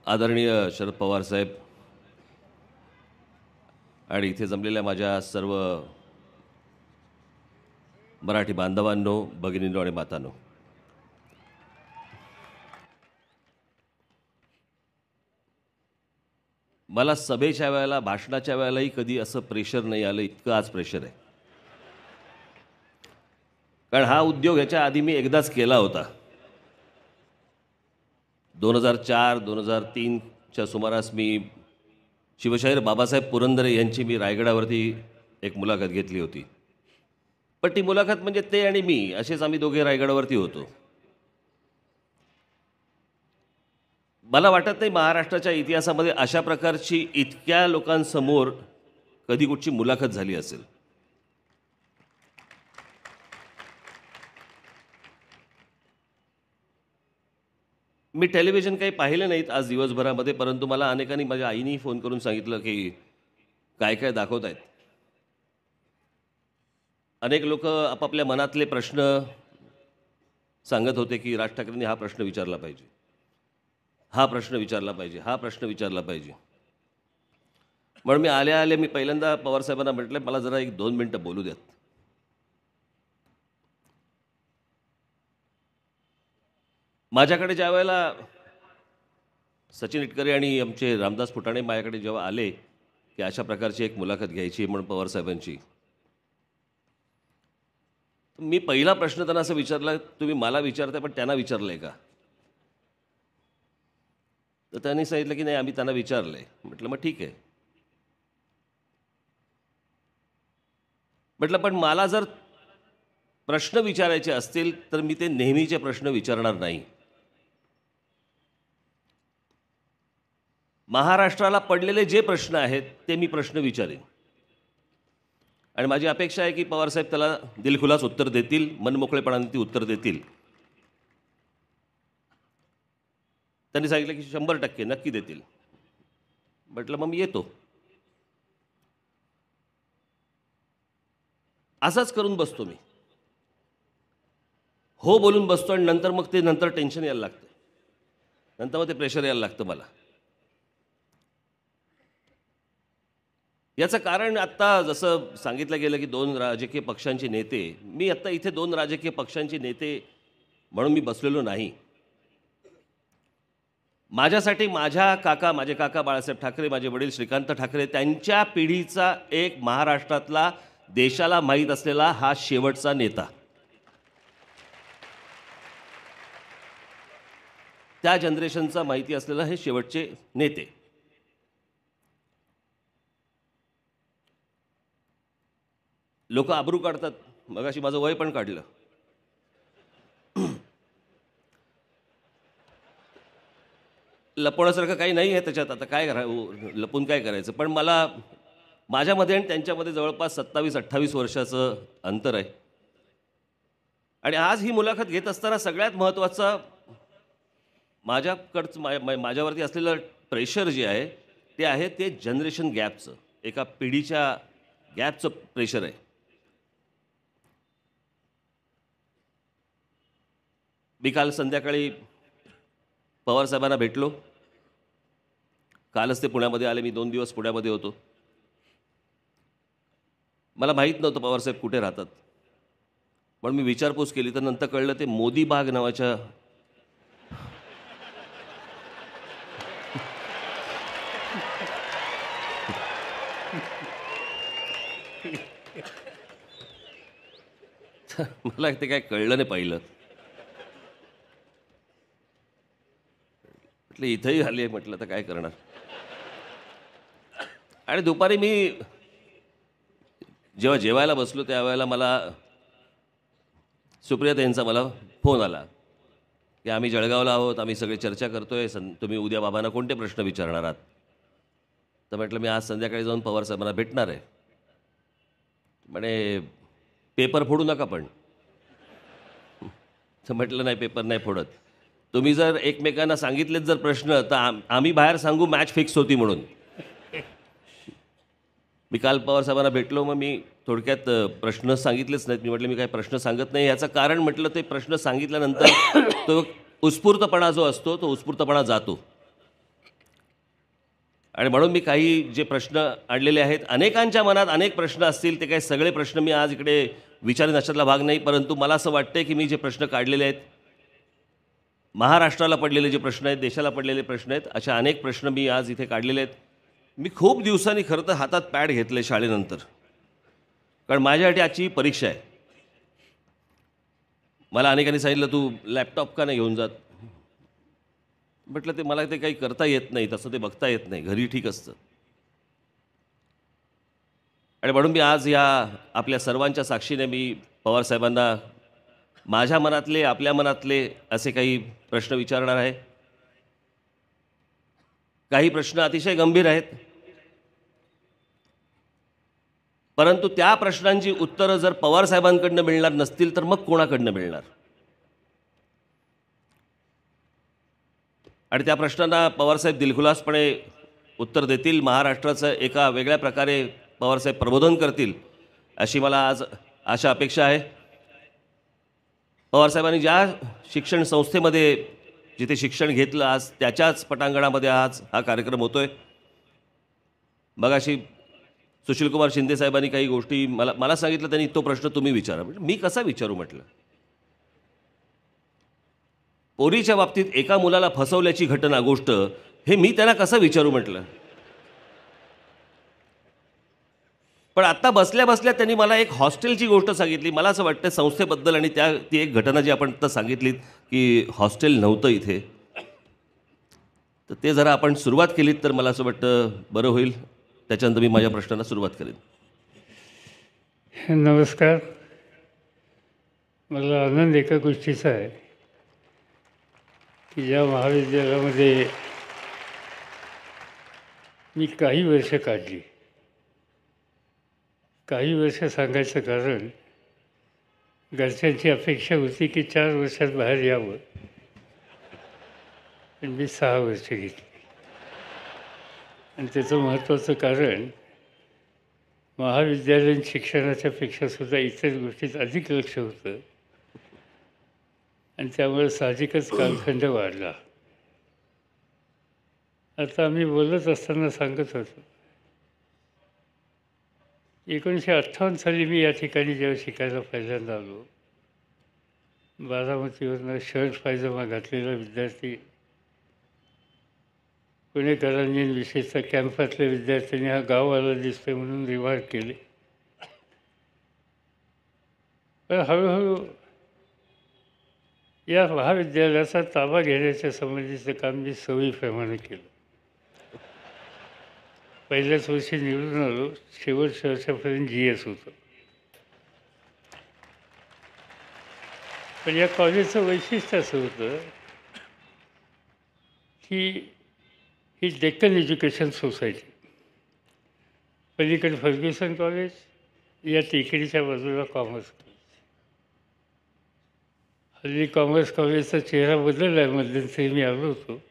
आदरणीय शरद पवार साहेब आणि इथे जमलेल्या माझ्या सर्व मराठी बांधवांनो, भगिनींनो आणि मातांनो, मला सभेच्या वेळेला, भाषणाच्या वेळेलाही कधी असं प्रेशर नाही आलं, इतकं आज प्रेशर आहे. कारण हा उद्योग ह्याच्या आधी मी एकदाच केला होता. 2004-2003च्या सुमारास मी शिवशाहीर बाबासाहेब पुरंदरे यांची मी रायगडावरती एक मुलाखत घेतली होती. पण ती मुलाखत म्हणजे ते आणि मी असेच आम्ही दोघे रायगडावरती होतो. मला वाटत नाही महाराष्ट्राच्या इतिहासामध्ये अशा प्रकारची इतक्या लोकांसमोर कधी कुठची मुलाखत झाली असेल. मी टेलिव्हिजन काही पाहिलं नाहीत आज दिवसभरामध्ये, परंतु मला अनेकांनी, माझ्या आईनी फोन करून सांगितलं की काय काय दाखवत आहेत. अनेक लोक आपापल्या मनातले प्रश्न सांगत होते की राज ठाकरेंनी हा प्रश्न विचारला पाहिजे, हा प्रश्न विचारला पाहिजे, हा प्रश्न विचारला पाहिजे. म्हणून मी आले मी पहिल्यांदा पवारसाहेबांना म्हटलं, मला जरा 1-2 मिनटं बोलू द्यात. माझ्याकडे ज्या वेळेला सचिन इटकरे आणि आमचे रामदास फुटाणे माझ्याकडे जेव्हा आले की अशा प्रकारची एक मुलाखत घ्यायची म्हणून पवारसाहेबांची, मी पहिला प्रश्न त्यांना असं विचारला, तुम्ही मला विचारताय पण त्यांना विचारलंय का? तर त्यांनी सांगितलं की नाही, आम्ही त्यांना विचारलंय. म्हटलं मग ठीक आहे. म्हटलं पण मला जर प्रश्न विचारायचे असतील तर मी ते नेहमीचे प्रश्न विचारणार नाही. महाराष्ट्राला पडलेले जे प्रश्न आहेत ते मी प्रश्न विचारेन आणि माझी अपेक्षा आहे की पवारसाहेब त्याला दिलखुलास उत्तर देतील, मनमोकळेपणाने ती उत्तर देतील. त्यांनी सांगितलं की 100% नक्की देतील. म्हटलं मग मी येतो. असंच करून बसतो मी, हो बोलून बसतो आणि नंतर टेन्शन यायला लागतं, नंतर मग ते प्रेशर यायला लागतं मला. याचं कारण आत्ता जसं सांगितलं गेलं की 2 राजकीय पक्षांचे नेते, मी आत्ता इथे 2 राजकीय पक्षांचे नेते म्हणून मी बसलेलो नाही. माझ्यासाठी माझे काका बाळासाहेब ठाकरे, माझे वडील श्रीकांत ठाकरे, त्यांच्या पिढीचा एक महाराष्ट्रातला, देशाला माहीत असलेला हा शेवटचा नेता, त्या जनरेशनचा माहिती असलेला हे शेवटचे नेते. लोक आबरू काढतात. मगाशी माझं वय पण काढलं. लपवण्यासारखं काही नाही आहे त्याच्यात. आता काय लपून काय करायचं. पण मला, माझ्यामध्ये आणि त्यांच्यामध्ये जवळपास 27-28 वर्षाचं अंतर आहे. आणि आज ही मुलाखत घेत असताना सगळ्यात महत्त्वाचा माझ्यावरती असलेलं प्रेशर जे आहे ते आहे ते जनरेशन गॅपचं, एका पिढीच्या गॅपचं प्रेशर आहे. मी काल संध्याकाळी पवारसाहेबांना भेटलो. कालच ते पुण्यामध्ये आले. मी 2 दिवस पुण्यामध्ये होतो. मला माहीत नव्हतं पवारसाहेब कुठे राहतात, पण मी विचारपूस केली तर नंतर कळलं ते मोदी बाग नावाच्या मला ते काय कळलं नाही पहिलं. म्हटलं इथंही आली आहे, म्हटलं तर काय करणार. आणि दुपारी मी जेव्हा जेवायला बसलो त्यावेळेला मला सुप्रिया यांचा मला फोन आला की आम्ही जळगावला आहोत, आम्ही सगळे चर्चा करतोय, तुम्ही उद्या बाबांना कोणते प्रश्न विचारणार आहात. तर म्हटलं मी आज संध्याकाळी जाऊन पवारसाहेबांना भेटणार आहे. म्हणे पेपर फोडू नका पण. तर म्हटलं नाही, पेपर नाही फोडत. तुम्ही जर एकमेकांना सांगितलेत जर प्रश्न तर आम्ही बाहेर सांगू मॅच फिक्स होती म्हणून. मी काल पवारसाहेबांना भेटलो, मग मी थोडक्यात प्रश्न सांगितलेच नाहीत. मी म्हटलं मी काही प्रश्न सांगत नाही. याचं कारण म्हटलं ते प्रश्न सांगितल्यानंतर तो उत्स्फूर्तपणा जो असतो तो उत्स्फूर्तपणा जातो. आणि म्हणून मी काही जे प्रश्न आणलेले आहेत, अनेकांच्या मनात अनेक प्रश्न असतील, ते काही सगळे प्रश्न मी आज इकडे विचारेन अशातला भाग नाही. परंतु मला असं वाटतंय की मी जे प्रश्न काढलेले आहेत, महाराष्ट्राला पडलेले जे प्रश्न आहेत, देशाला पडलेले प्रश्न आहेत, अशा अनेक प्रश्न मी आज इथे काढलेले आहेत. मी खूप दिवसांनी खरं तर हातात पॅड घेतले शाळेनंतर, कारण माझ्यासाठी आजची परीक्षा आहे. मला अनेकांनी सांगितलं, तू लॅपटॉप का नाही घेऊन जात? म्हटलं ते मला ते काही करता येत नाही, तसं ते बघता येत नाही, घरी ठीक असतं. आणि म्हणून मी आज या आपल्या सर्वांच्या साक्षीने मी पवारसाहेबांना माझ्या मनातले, आपल्या मनातले असे काही प्रश्न विचारणार आहे. काही प्रश्न अतिशय गंभीर आहेत, परंतु त्या प्रश्नांची उत्तरं जर पवारसाहेबांकडनं मिळणार नसतील तर मग कोणाकडनं मिळणार? आणि त्या प्रश्नांना पवारसाहेब दिलखुलासपणे उत्तर देतील, महाराष्ट्राचं एका वेगळ्या प्रकारे पवारसाहेब प्रबोधन करतील, अशी मला आज आशा अपेक्षा आहे. पवारसाहेबांनी ज्या शिक्षण संस्थेमध्ये जिथे शिक्षण घेतलं, आज त्याच्याच पटांगणामध्ये आज हा कार्यक्रम होतो आहे. मगाशी सुशीलकुमार शिंदे साहेबांनी काही गोष्टी मला सांगितलं, त्यांनी तो प्रश्न तुम्ही विचारा. म्हणजे मी कसा विचारू म्हटलं. पोरीच्या बाबतीत एका मुलाला फसवल्याची घटना गोष्ट हे मी त्यांना कसं विचारू म्हटलं. पण आत्ता बसल्या बसल्या त्यांनी मला एक हॉस्टेलची गोष्ट सांगितली. मला असं वाटतं संस्थेबद्दल आणि ती एक घटना जी आपण आत्ता सांगितलीत की हॉस्टेल नव्हतं इथे, तर ते जरा आपण सुरुवात केलीत तर मला असं वाटतं बरं होईल. त्याच्यानंतर मी माझ्या प्रश्नांना सुरुवात करेन. नमस्कार. मला आनंद एका गोष्टीचा आहे की या महाविद्यालयामध्ये मी काही वर्ष काढली. काही वर्ष सांगायचं कारण घरच्यांची अपेक्षा होती की 4 वर्षात बाहेर यावं, पण मी 6 वर्ष घेतली. आणि त्याचं महत्त्वाचं कारण महाविद्यालयीन शिक्षणाच्या पेक्षासुद्धा इतर गोष्टीत अधिक लक्ष होतं आणि त्यामुळे साहजिकच कालखंड वाढला. आता आम्ही बोलत असताना सांगत होतो, 1958 साली मी या ठिकाणी जेव्हा शिकायला पहिल्यांदा आलो, बारामतीवरनं शर्ट पायजमा घातलेला विद्यार्थी, पुणेकरांनी विशेषतः कॅम्पातल्या विद्यार्थ्यांनी हा गाववाला दिसतोय म्हणून रिमार्क केले. पण हळूहळू या महाविद्यालयाचा ताबा घेण्याच्या संबंधीचं काम मी सवयीप्रमाणे केलं. पहिल्याच वर्षी निवडून आलो, शेवटच्या वर्षापर्यंत GS होतं. पण या कॉलेजचं वैशिष्ट्य असं होतं की ही डेक्कन एज्युकेशन सोसायटी, पलीकडे फर्ग्युसन कॉलेज, या टेकडीच्या बाजूला कॉमर्स कॉलेज. हल्ली कॉमर्स कॉलेजचा चेहरा बदलला आहे, मध्यंतरी मी आलो होतो.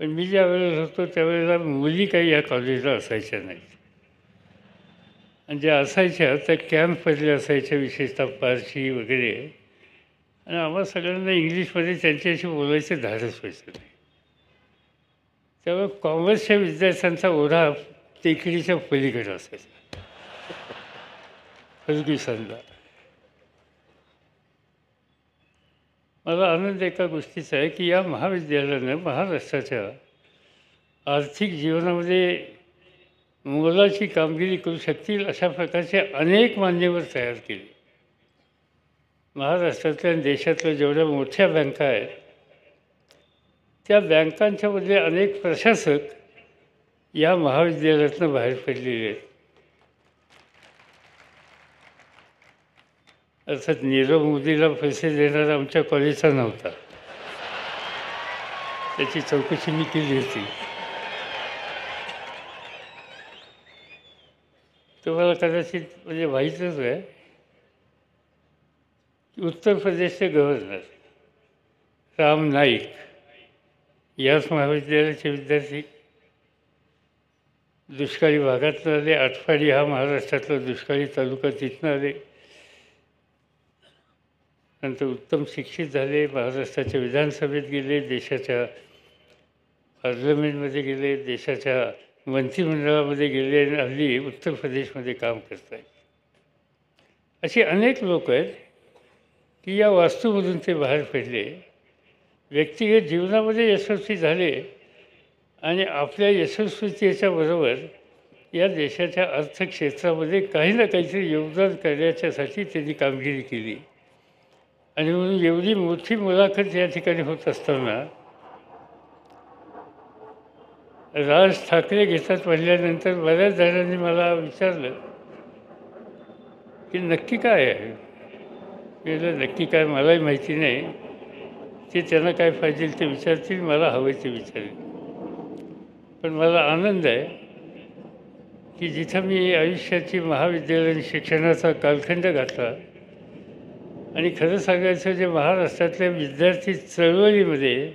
पण मी ज्या वेळेला होतो त्यावेळेला मुली काही या कॉलेजला असायच्या नाहीत, आणि ज्या असायच्या त्या कॅम्पमधल्या असायच्या, विशेषतः पारशी वगैरे. आणि आम्हाला सगळ्यांना इंग्लिशमध्ये त्यांच्याशी बोलायचं धाडस व्हायचं नाही. त्यामुळे कॉमर्सच्या विद्यार्थ्यांचा ओढा टेकडीच्या पलीकडे असायचा, फर्ग्युसनला. मला आनंद एका गोष्टीचा आहे की या महाविद्यालयानं महाराष्ट्राच्या आर्थिक जीवनामध्ये मोलाची कामगिरी करू शकतील अशा प्रकारचे अनेक मान्यवर तयार केले. महाराष्ट्रातल्या आणि देशातल्या जेवढ्या मोठ्या बँका आहेत, त्या बँकांच्यामधले अनेक प्रशासक या महाविद्यालयातनं बाहेर पडलेले आहेत. अर्थात नीरव मोदीला पैसे देणारा आमच्या कॉलेजचा नव्हता, त्याची चौकशी मी केली होती. तुम्हाला कदाचित म्हणजे माहीतच आहे की उत्तर प्रदेशचे गव्हर्नर राम नाईक याच महाविद्यालयाचे विद्यार्थी. दुष्काळी भागातून आले. आटपाडी हा महाराष्ट्रातला दुष्काळी तालुका, तिथनं आले. नंतर उत्तम शिक्षित झाले, महाराष्ट्राच्या विधानसभेत गेले, देशाच्या पार्लमेंटमध्ये गेले, देशाच्या मंत्रिमंडळामध्ये गेले आणि हल्ली उत्तर प्रदेशमध्ये काम करत आहेत. असे अनेक लोक आहेत की या वास्तूमधून ते बाहेर पडले, व्यक्तिगत जीवनामध्ये यशस्वी झाले आणि आपल्या यशस्वीतेच्या बरोबर या देशाच्या अर्थक्षेत्रामध्ये काही ना काहीतरी योगदान करण्याच्यासाठी त्यांनी कामगिरी केली. आणि म्हणून एवढी मोठी मुलाखत या ठिकाणी होत असताना राज ठाकरे घेतात म्हणल्यानंतर बऱ्याच जणांनी मला विचारलं की नक्की काय आहे. मी म्हटलं नक्की काय मलाही माहिती नाही, ते त्यांना काय पाहिजे ते विचारतील, मला हवे ते विचारेल. पण मला आनंद आहे की जिथं मी आयुष्याची महाविद्यालयीन शिक्षणाचा कालखंड घातला आणि खरं सांगायचं जे महाराष्ट्रातल्या विद्यार्थी चळवळीमध्ये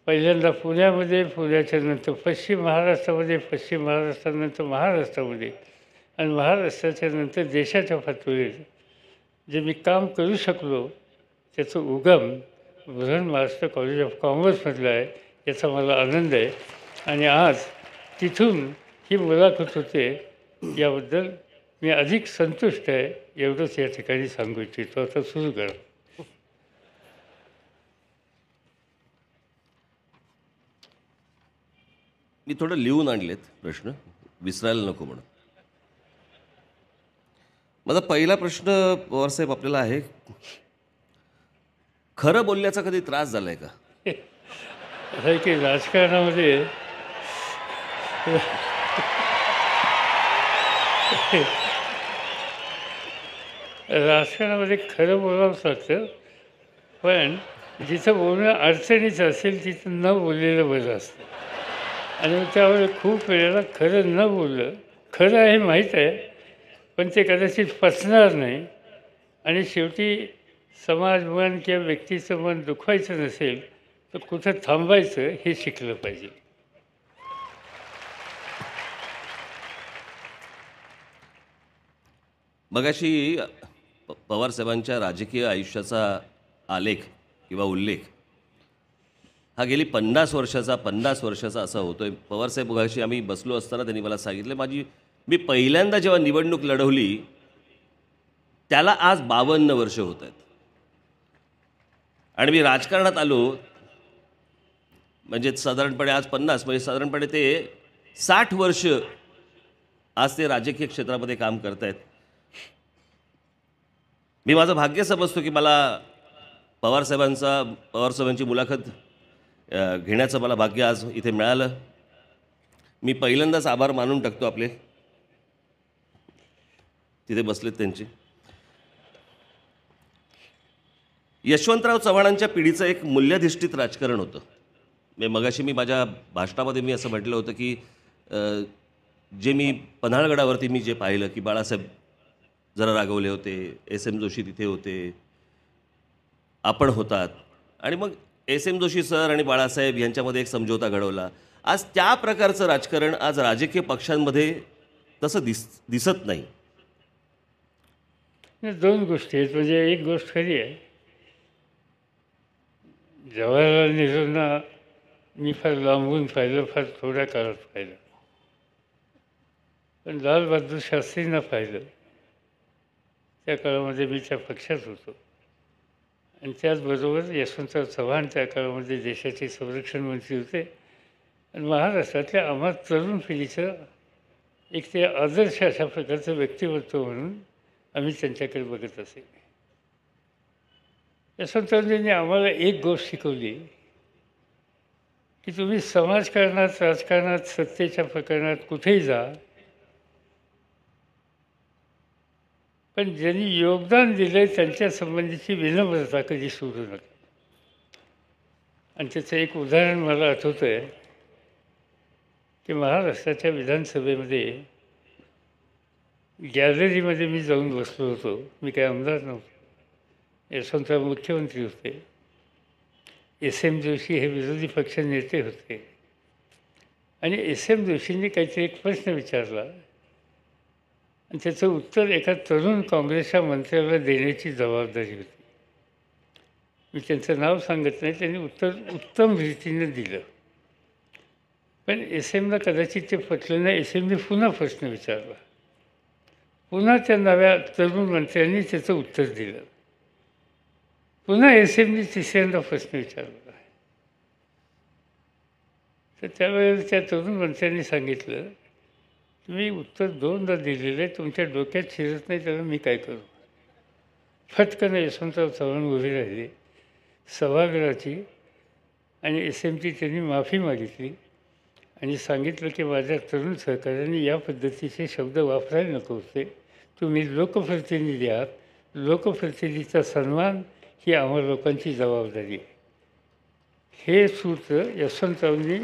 पहिल्यांदा पुण्यामध्ये, पुण्याच्या नंतर पश्चिम महाराष्ट्रामध्ये, पश्चिम महाराष्ट्रानंतर महाराष्ट्रामध्ये आणि महाराष्ट्राच्या नंतर देशाच्या पातळीवर जे मी काम करू शकलो त्याचं उगम बुलढाणा महाराष्ट्र कॉलेज ऑफ कॉमर्समधलं आहे. याचा मला आनंद आहे आणि आज तिथून ही मुलाखत होते याबद्दल मी अधिक संतुष्ट आहे. एवढंच या ठिकाणी सांगू इच्छितो. आता सुरू करा. मी थोडं लिहून आणलेत प्रश्न, विसरायला नको म्हणून. माझा पहिला प्रश्न पवारसाहेब आपल्याला आहे, खरं बोलण्याचा कधी त्रास झालाय का? असं आहे की राजकारणामध्ये खरं बोलावंच लागतं, पण जिथं बोलणं अडचणीचं असेल तिथं न बोललेलं बरं असतं. आणि मग त्यामुळे खूप वेळेला खरं न बोललं, खरं आहे माहीत आहे पण ते कदाचित पचणार नाही आणि शेवटी समाज मन किंवा व्यक्तीचं मन दुखवायचं नसेल तर कुठं थांबायचं हे शिकलं पाहिजे. मगाशी पवारसाहेबांच्या राजकीय आयुष्याचा आलेख किंवा उल्लेख हा गेली 50 वर्षाचा असा होतोय. पवारसाहेब मगाशी आम्ही बसलो असताना त्यांनी मला सांगितलं, मी पहिल्यांदा जेव्हा निवडणूक लढवली त्याला आज 52 वर्ष होत आहेत आणि मी राजकारणात आलो म्हणजे साधारणपणे आज 50 म्हणजे साधारणपणे ते 60 वर्ष आज ते राजकीय क्षेत्रामध्ये काम करत आहेत. मी माझं भाग्य समजतो की मला पवारसाहेबांची मुलाखत घेण्याचं मला भाग्य आज इथे मिळालं. मी पहिल्यांदाच आभार मानून टाकतो आपले तिथे बसलेत त्यांचे. यशवंतराव चव्हाणांच्या पिढीचं एक मूल्याधिष्ठित राजकारण होतं. मगाशी मी माझ्या भाषणामध्ये मी असं म्हटलं होतं की जे मी पन्हाळगडावरती मी जे पाहिलं की बाळासाहेब जरा रागवले होते, एस.एम. जोशी तिथे होते, आपण होतात आणि मग एस.एम. जोशी सर आणि बाळासाहेब यांच्यामध्ये एक समझोता घडवला. आज त्या प्रकारचं राजकारण आज राजकीय पक्षांमध्ये तसं दिसत नाही. दोन गोष्टी आहेत. म्हणजे एक गोष्ट खरी आहे, जवाहरलाल नेहरूंना मी फार लांबून पाहिलं, फार थोड्या काळात पाहिलं, पण लालबहादूर शास्त्रींना पाहिलं. त्या काळामध्ये मी त्या पक्षात होतो आणि त्याचबरोबर यशवंतराव चव्हाण त्या काळामध्ये देशाचे संरक्षण मंत्री होते आणि महाराष्ट्रातल्या आम्हा तरुण पिढीचं एक ते आदर्श अशा प्रकारचं व्यक्तिमत्व म्हणून आम्ही त्यांच्याकडे बघत असे. यशवंतरावांनी आम्हाला एक गोष्ट शिकवली की तुम्ही समाजकारणात, राजकारणात, सत्तेच्या प्रकरणात कुठेही जा, पण ज्यांनी योगदान दिलं त्यांच्या संबंधीची विनम्रता कधी सोडू नका. आणि त्याचं एक उदाहरण मला आठवतं आहे की महाराष्ट्राच्या विधानसभेमध्ये गॅलरीमध्ये मी जाऊन बसलो होतो. मी काही आमदार नव्हतो, यशवंतराव मुख्यमंत्री होते, एस.एम. जोशी हे विरोधी पक्ष नेते होते आणि एस.एम. जोशींनी काहीतरी एक प्रश्न विचारला आणि त्याचं उत्तर एका तरुण काँग्रेसच्या मंत्र्याला देण्याची जबाबदारी होती. मी त्यांचं नाव सांगत नाही, त्यांनी उत्तर उत्तम रीतीने दिलं पण एस एमला कदाचित ते पटलं नाही. एस एमने पुन्हा प्रश्न विचारला. पुन्हा त्या नव्या तरुण मंत्र्यांनी त्याचं उत्तर दिलं. पुन्हा एस एमने तिसऱ्यांदा प्रश्न विचारला. तर त्यावेळेला त्या तरुण मंत्र्यांनी सांगितलं, तुम्ही उत्तर दोनदा दिलेलं आहे, तुमच्या डोक्यात शिरत नाही, त्याला मी काय करू. फटकन यशवंतराव चव्हाण उभे राहिले सभागृहाची आणि एस एमची त्यांनी माफी मागितली आणि सांगितलं की माझ्या तरुण सहकाऱ्यांनी या पद्धतीचे शब्द वापरायला नको होते. तुम्ही लोकप्रतिनिधी आहात, लोकप्रतिनिधीचा सन्मान ही आम्हा लोकांची जबाबदारी आहे. हे सूत्र यशवंतरावनी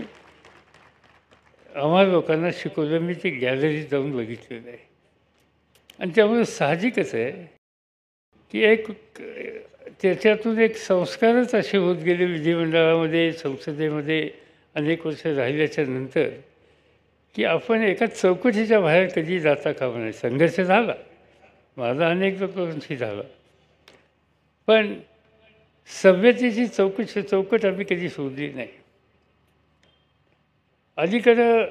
आम्हा लोकांना शिकवलं. मी ती गॅलरीत जाऊन बघितलेलं आहे. आणि त्यामुळे साहजिकच आहे की एक त्याच्यातून एक संस्कारच असे होत गेले विधिमंडळामध्ये, संसदेमध्ये अनेक वर्ष राहिल्याच्या नंतर, की आपण एका चौकटीच्या बाहेर कधी जाता कामा नये. संघर्ष झाला, माझा अनेक लोकांशी झाला, पण सभ्यतेची चौकट आम्ही कधी सोडली नाही. अलीकडं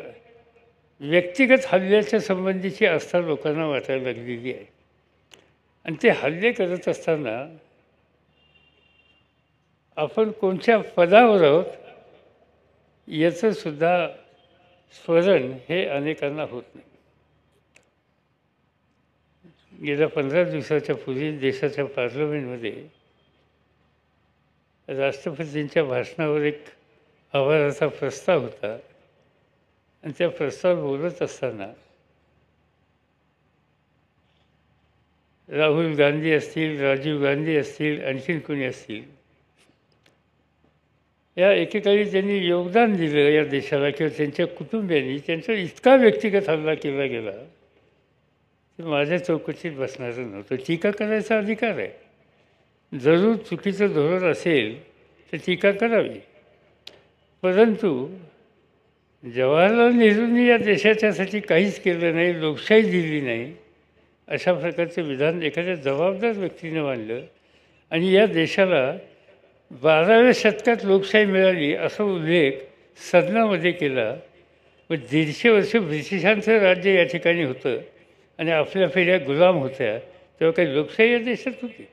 व्यक्तिगत हल्ल्याच्या संबंधीची आस्था लोकांना वाटायला लागलेली आहे. आणि ते हल्ले करत असताना आपण कोणत्या पदावर आहोत याचंसुद्धा स्मरण हे अनेकांना होत नाही. गेल्या 15 दिवसाच्या पूर्वी देशाच्या पार्लमेंटमध्ये राष्ट्रपतींच्या भाषणावर एक आभाराचा प्रस्ताव होता. आणि त्या प्रस्तावावर बोलत असताना राहुल गांधी असतील, राजीव गांधी असतील, आणखीन कोणी असतील, या एकेकाळी त्यांनी योगदान दिलं या देशाला किंवा त्यांच्या कुटुंबियांनी, त्यांचा इतका व्यक्तिगत हल्ला केला गेला की माझ्या चौकशीत बसणारं नव्हतं. टीका करायचा अधिकार आहे. जरूर चुकीचं धोरण असेल तर टीका करावी, परंतु जवाहरलाल नेहरूंनी या देशाच्यासाठी काहीच केलं नाही, लोकशाही दिली नाही, अशा प्रकारचं विधान एखाद्या जबाबदार व्यक्तीने मांडलं. आणि या देशाला 12व्या शतकात लोकशाही मिळाली असा उल्लेख सदनामध्ये केला. व 150 वर्ष ब्रिटिशांचं राज्य या ठिकाणी होतं आणि आपल्या पिढ्या गुलाम होत्या, तेव्हा काही लोकशाही या देशात होती.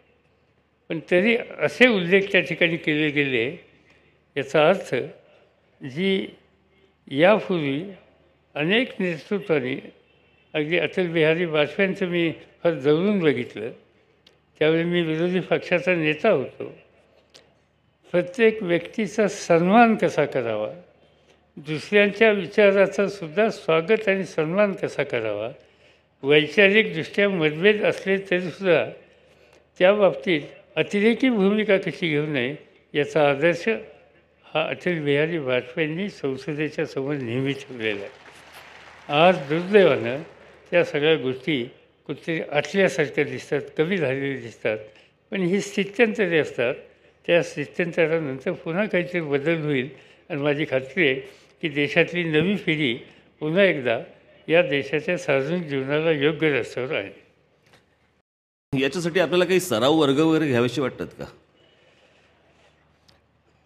पण तरी असे उल्लेख त्या ठिकाणी केले गेले. याचा अर्थ जी यापूर्वी अनेक नेतृत्वाने, अगदी अटल बिहारी वाजपेयींचं मी फार जवळून बघितलं, त्यावेळी मी विरोधी पक्षाचा नेता होतो, प्रत्येक व्यक्तीचा सन्मान कसा करावा, दुसऱ्यांच्या विचाराचं सुद्धा स्वागत आणि सन्मान कसा करावा, वैचारिकदृष्ट्या मतभेद असले तरीसुद्धा त्या बाबतीत अतिरेकी भूमिका कशी घेऊ नये याचा आदर्श हा अटल बिहारी वाजपेयींनी संसदेच्या समोर नेहमी ठेवलेला आहे. आज दुर्दैवानं त्या सगळ्या गोष्टी कुठेतरी आटल्यासारख्या दिसतात, कमी झालेल्या दिसतात. पण ही स्थित्यंतरे असतात. त्या स्थित्यंतरानंतर पुन्हा काहीतरी बदल होईल आणि माझी खात्री आहे की देशातली नवी पिढी पुन्हा एकदा या देशाच्या सार्वजनिक जीवनाला योग्य रस्त्यावर आहे. याच्यासाठी आपल्याला काही सराव वर्ग वगैरे घ्यावेसे वाटतात का?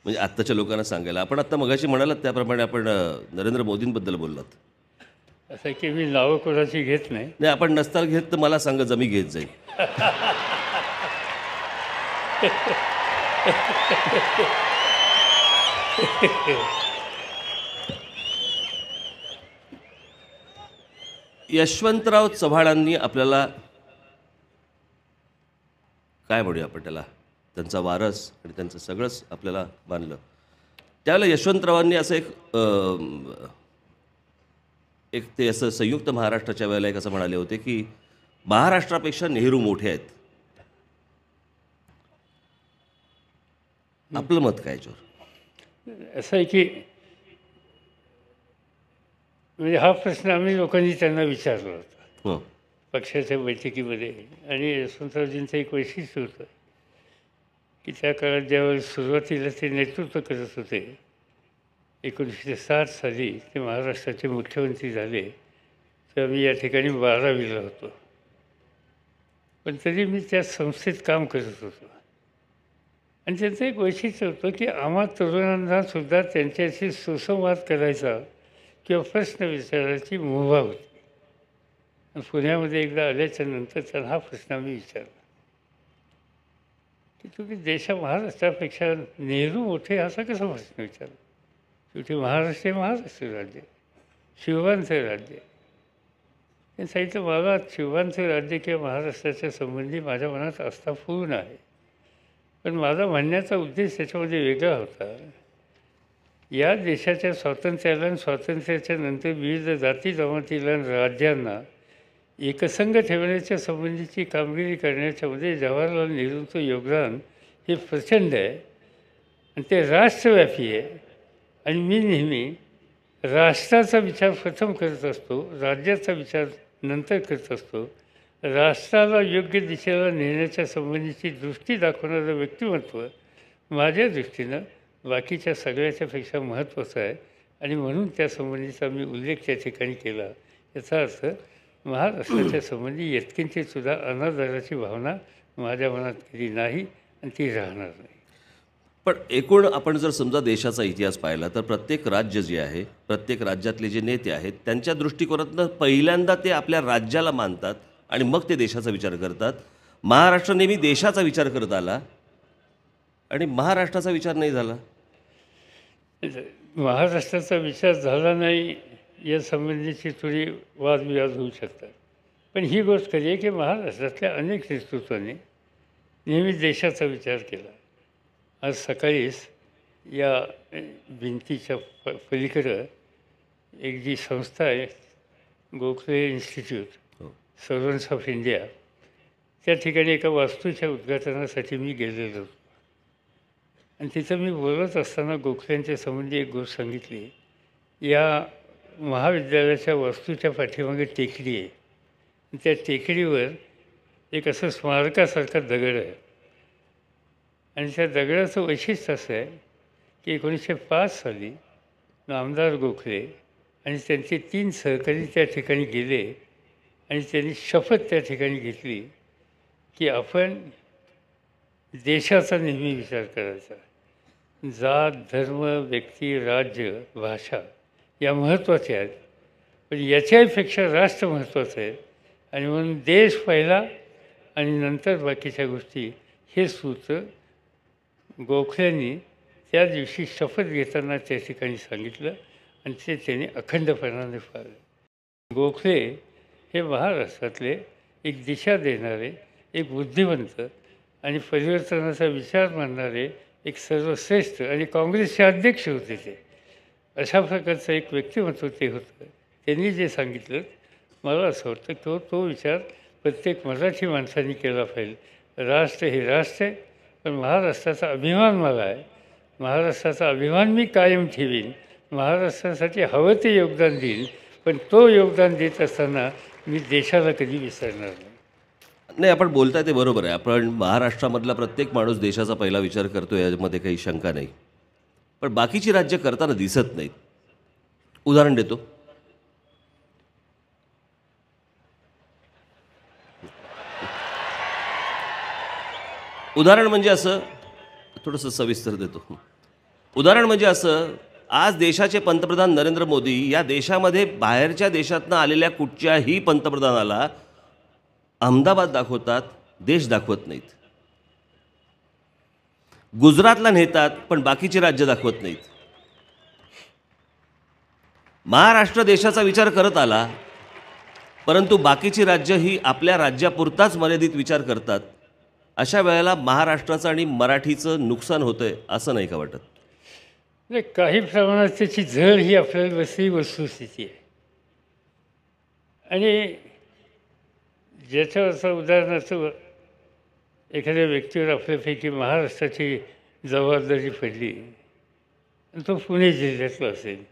म्हणजे आत्ताच्या लोकांना सांगायला. आपण आत्ता मगाशी म्हणालात त्याप्रमाणे आपण नरेंद्र मोदींबद्दल बोललात. असं की मी नावं कोणाची घेत नाही. नाही, आपण नसताल घेत तर मला सांगा, जमी घेत जाईल. यशवंतराव चव्हाणांनी आपल्याला काय म्हणूया आपण त्याला, त्यांचा वारस आणि त्यांचं सगळंच आपल्याला मानलं. त्यावेळेला यशवंतरावांनी असं एक ते असं संयुक्त महाराष्ट्राच्या वेळेला एक असं म्हणाले होते की महाराष्ट्रापेक्षा नेहरू मोठे आहेत. आपलं मत काय याच्यावर? असं आहे की म्हणजे हा प्रश्न आम्ही लोकांनी त्यांना विचारला होता हं. पक्षाच्या बैठकीमध्ये. आणि यशवंतरावजींचं एक वैशिष्ट्य होतं की त्या काळात ज्यावेळेस सुरुवातीला ते नेतृत्व करत होते, 1960 साली ते महाराष्ट्राचे मुख्यमंत्री झाले, तेव्हा मी या ठिकाणी 12वीला होतो. पण तरी मी त्या संस्थेत काम करत होतो. आणि त्यांचं एक वैशिष्ट्य होतं की आम्हा तरुणांनासुद्धा त्यांच्याशी सुसंवाद करायचा किंवा प्रश्न विचारायची मुभा होती. आणि पुण्यामध्ये एकदा आल्याच्या नंतर त्याला हा प्रश्न मी विचारला की तुम्ही महाराष्ट्रापेक्षा नेहरू मोठे असा कसा प्रश्न विचारला. शेवटी महाराष्ट्र हे महाराष्ट्र राज्य, शिवबांचं राज्य. त्यांनी सांगितलं मला शिवबांचं राज्य किंवा महाराष्ट्राच्या संबंधी माझ्या मनात आस्था पूर्ण आहे, पण माझा म्हणण्याचा उद्देश त्याच्यामध्ये वेगळा होता. या देशाच्या स्वातंत्र्याला आणि स्वातंत्र्याच्या नंतर विविध जाती जमातीला आणि राज्यांना एकसंघ ठेवण्याच्या संबंधीची कामगिरी करण्याच्यामध्ये जवाहरलाल नेहरूंचं योगदान हे प्रचंड आहे आणि ते राष्ट्रव्यापी आहे. आणि मी नेहमी राष्ट्राचा विचार प्रथम करत असतो, राज्याचा विचार नंतर करत असतो. राष्ट्राला योग्य दिशेला नेण्याच्या संबंधीची दृष्टी दाखवणारं व्यक्तिमत्व माझ्या दृष्टीनं बाकीच्या सगळ्याच्यापेक्षा महत्त्वाचं आहे आणि म्हणून त्या संबंधीचा मी उल्लेख त्या ठिकाणी केला. याचा अर्थ महाराष्ट्राच्या संबंधी यत्किंचितसुद्धा अनादराची भावना माझ्या मनात कधी नाही आणि ती राहणार नाही. पण एकूण आपण जर समजा देशाचा इतिहास पाहिला तर प्रत्येक राज्य जे आहे, प्रत्येक राज्यातले जे नेते आहेत त्यांच्या दृष्टिकोनातनं पहिल्यांदा ते आपल्या राज्याला मानतात आणि मग ते देशाचा विचार करतात. महाराष्ट्र नेहमी देशाचा विचार करत आला आणि महाराष्ट्राचा विचार नाही झाला. महाराष्ट्राचा विचार झाला नाही या संबंधीची थोडी वादविवाद होऊ शकतात, पण ही गोष्ट खरी आहे की महाराष्ट्रातल्या अनेक नेतृत्वांनी नेहमी देशाचा विचार केला. आज सकाळीच या भिंतीच्या पलीकडं एक जी संस्था आहे गोखले इन्स्टिट्यूट सर्वन्स ऑफ इंडिया, त्या ठिकाणी एका वास्तूच्या उद्घाटनासाठी मी गेलेलो होतो. आणि तिथं मी बोलत असताना गोखल्यांच्या संबंधी एक गोष्ट सांगितली. या महाविद्यालयाच्या वास्तूच्या पाठीमागे टेकडी आहे. त्या टेकडीवर एक असं स्मारकासारखा दगड आहे आणि त्या दगडाचं वैशिष्ट्य असं आहे की 1905 साली नामदार गोखले आणि त्यांचे 3 सहकारी त्या ठिकाणी गेले आणि त्यांनी शपथ त्या ठिकाणी घेतली की आपण देशाचा नेहमी विचार करायचा. जात, धर्म, व्यक्ती, राज्य, भाषा या महत्त्वाच्या आहेत, पण याच्यापेक्षा राष्ट्र महत्त्वाचं आहे. आणि म्हणून देश पहिला आणि नंतर बाकीच्या गोष्टी, हे सूत्र गोखल्यांनी त्या दिवशी शपथ घेताना त्या ठिकाणी सांगितलं आणि ते त्यांनी अखंडपणाने पाळलं. गोखले हे महाराष्ट्रातले एक दिशा देणारे, एक बुद्धिवंत आणि परिवर्तनाचा विचार मानणारे एक सर्वश्रेष्ठ आणि काँग्रेसचे अध्यक्ष होते. ते अशा प्रकारचं एक व्यक्तिमत्व ते होतं. त्यांनी जे सांगितलं मला असं वाटतं की तो विचार प्रत्येक मराठी माणसांनी केला पाहिजे. राष्ट्र हे राष्ट्र आहे, पण महाराष्ट्राचा अभिमान मला आहे. महाराष्ट्राचा अभिमान मी कायम ठेवीन. महाराष्ट्रासाठी हवं ते योगदान देईन, पण तो योगदान देत असताना मी देशाला कधी विसरणार नाही. नाही, आपण बोलताय ते बरोबर आहे. आपण महाराष्ट्रामधला प्रत्येक माणूस देशाचा पहिला विचार करतो, यामध्ये काही शंका नाही. पण बाकीची राज्य करताना दिसत नाहीत. उदाहरण देतो. उदाहरण म्हणजे असं थोडंसं सविस्तर देतो. उदाहरण म्हणजे असं, आज देशाचे पंतप्रधान नरेंद्र मोदी या देशामध्ये बाहेरच्या देशातनं आलेल्या कुठच्याही पंतप्रधानाला अहमदाबाद दाखवतात, देश दाखवत नाहीत. गुजरातला नेतात, पण बाकीची राज्य दाखवत नाहीत. महाराष्ट्र देशाचा विचार करत आला, परंतु बाकीची राज्य ही आपल्या राज्यापुरताच मर्यादित विचार करतात. अशा वेळेला महाराष्ट्राचं आणि मराठीचं नुकसान होतंय असं नाही का वाटत? नाही, काही प्रमाणात त्याची झळ ही आपल्याला बसली वस्तुस्थिती आहे. आणि ज्याच्यावरचं उदाहरणार्थ एखाद्या व्यक्तीवर आपल्यापैकी महाराष्ट्राची जबाबदारी पडली आणि तो पुणे जिल्ह्यातला असेल,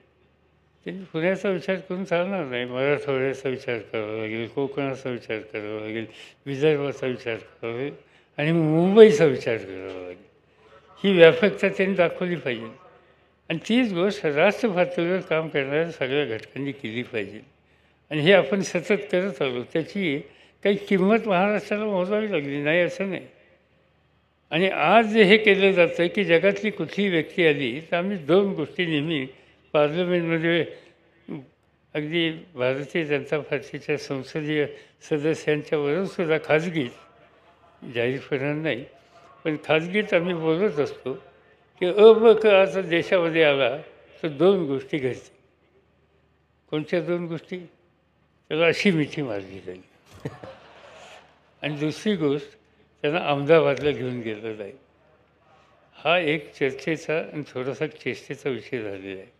त्यांनी पुण्याचा विचार करून चालणार नाही. मराठवाड्याचा विचार करावा लागेल, कोकणाचा विचार करावा लागेल, विदर्भाचा विचार करावा लागेल आणि मुंबईचा विचार करावा लागेल. ही व्यापकता त्यांनी दाखवली पाहिजे आणि तीच गोष्ट राष्ट्र पातळीवर काम करणाऱ्या सगळ्या घटकांनी केली पाहिजे. आणि हे आपण सतत करत आलो. त्याची काही किंमत महाराष्ट्राला मोजावी लागली नाही असं नाही. आणि आज जे हे केलं जातं की जगातली कुठली व्यक्ती आली तर आम्ही 2 गोष्टी नेहमी पार्लमेंटमध्ये अगदी भारतीय जनता पार्टीच्या संसदीय सदस्यांच्यावरून सुद्धा खाजगीत, जाहीरपणा नाही, पण खाजगीत आम्ही बोलत असतो की ब क आता देशामध्ये आला तर 2 गोष्टी घडतील. कोणत्या 2 गोष्टी? त्याला अशी मिठी मारली जाईल आणि दुसरी गोष्ट त्यांना अहमदाबादला घेऊन गेलं जाईल. हा एक चर्चेचा आणि थोडासा चेष्टेचा विषय झालेला आहे.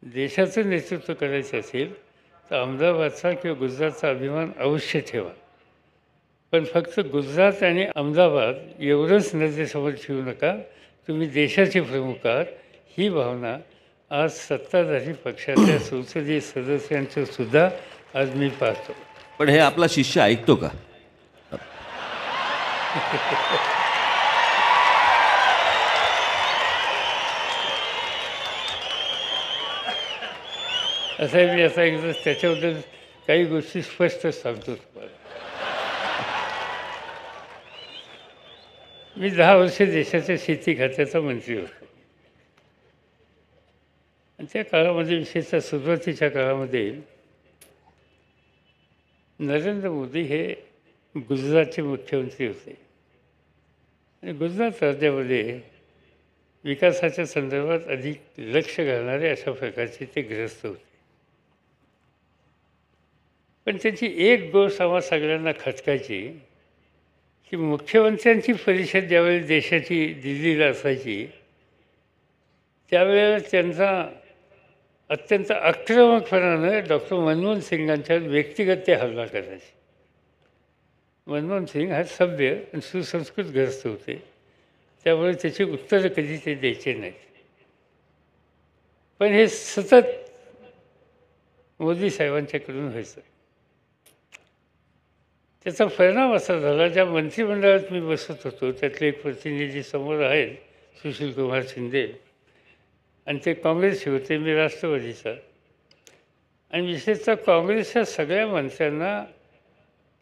देशाचं नेतृत्व करायचं असेल तर अहमदाबादचा किंवा गुजरातचा अभिमान अवश्य ठेवा, पण फक्त गुजरात आणि अहमदाबाद एवढंच नजरेसमोर ठेवू नका. तुम्ही देशाचे प्रमुख आहात. ही भावना आज सत्ताधारी पक्षाच्या संसदीय सदस्यांचं सुद्धा आज मी पाहतो. पण हे आपला शिष्य ऐकतो का? असं आहे, मी आता एकदा त्याच्याबद्दल काही गोष्टी स्पष्ट सांगतो तुम्हाला. मी 10 वर्षे देशाच्या शेती खात्याचा मंत्री होतो आणि त्या काळामध्ये, विशेषतः सुरुवातीच्या काळामध्ये, नरेंद्र मोदी हे गुजरातचे मुख्यमंत्री होते आणि गुजरात राज्यामध्ये विकासाच्या संदर्भात अधिक लक्ष घालणारे अशा प्रकारचे ते ग्रस्त होते. पण त्याची एक गोष्ट आम्हा सगळ्यांना खटकायची की मुख्यमंत्र्यांची परिषद ज्यावेळी देशाची दिल्लीला असायची त्यावेळेला त्यांचा अत्यंत आक्रमकपणानं डॉक्टर मनमोहन सिंगांच्यावर व्यक्तिगत ते हल्ला करायचे. मनमोहन सिंग हा सभ्य आणि सुसंस्कृत ग्रस्त होते, त्यामुळे त्याची उत्तरं कधी ते द्यायचे नाहीत. पण हे सतत मोदी साहेबांच्याकडून व्हायचं. त्याचा परिणाम असा झाला, ज्या मंत्रिमंडळात मी बसत होतो त्यातले एक प्रतिनिधी समोर आहेत, सुशीलकुमार शिंदे, आणि ते काँग्रेसचे होते, मी राष्ट्रवादीचा, आणि विशेषतः काँग्रेसच्या सगळ्या मंत्र्यांना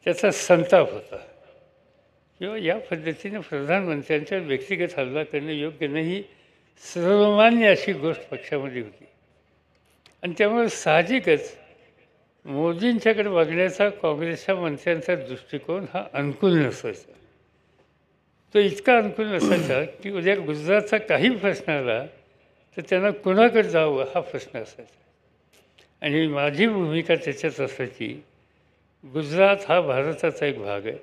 त्याचा संताप होता किंवा या पद्धतीने प्रधानमंत्र्यांच्या व्यक्तिगत हल्ला करणं योग्य नाही, सर्वमान्य अशी गोष्ट पक्षामध्ये होती. आणि त्यामुळे साहजिकच मोदींच्याकडे बघण्याचा काँग्रेसच्या मंत्र्यांचा दृष्टिकोन हा अनुकूल नसायचा. तो इतका अनुकूल नसायचा की उद्या गुजरातचा काही प्रश्न आला तर त्यांना कुणाकडे जावं हा प्रश्न असायचा. आणि माझी भूमिका त्याच्यात असायची, गुजरात हा भारताचा एक भाग आहे.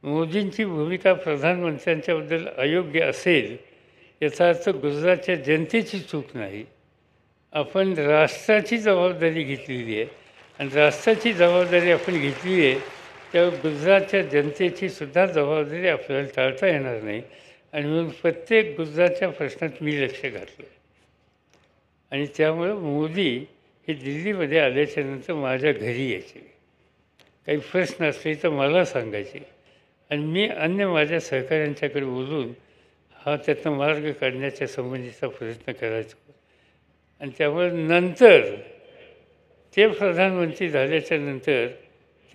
मोदींची भूमिका प्रधानमंत्र्यांच्याबद्दल अयोग्य असेल याचा अर्थ गुजरातच्या जनतेची चूक नाही. आपण राष्ट्राची जबाबदारी घेतलेली आहे आणि राष्ट्राची जबाबदारी आपण घेतली आहे, त्यावर गुजरातच्या जनतेची सुद्धा जबाबदारी आपल्याला टाळता येणार नाही. आणि म्हणून प्रत्येक गुजरातच्या प्रश्नात मी लक्ष घातलं. आणि त्यामुळं मोदी हे दिल्लीमध्ये आल्याच्यानंतर माझ्या घरी यायचे, काही प्रश्न असले तर मला सांगायचे आणि मी अन्य माझ्या सहकाऱ्यांच्याकडे बोलून हा त्यातनं मार्ग काढण्याच्या संबंधीचा प्रयत्न करायचो. आणि त्यामुळे नंतर ते प्रधानमंत्री झाल्याच्या नंतर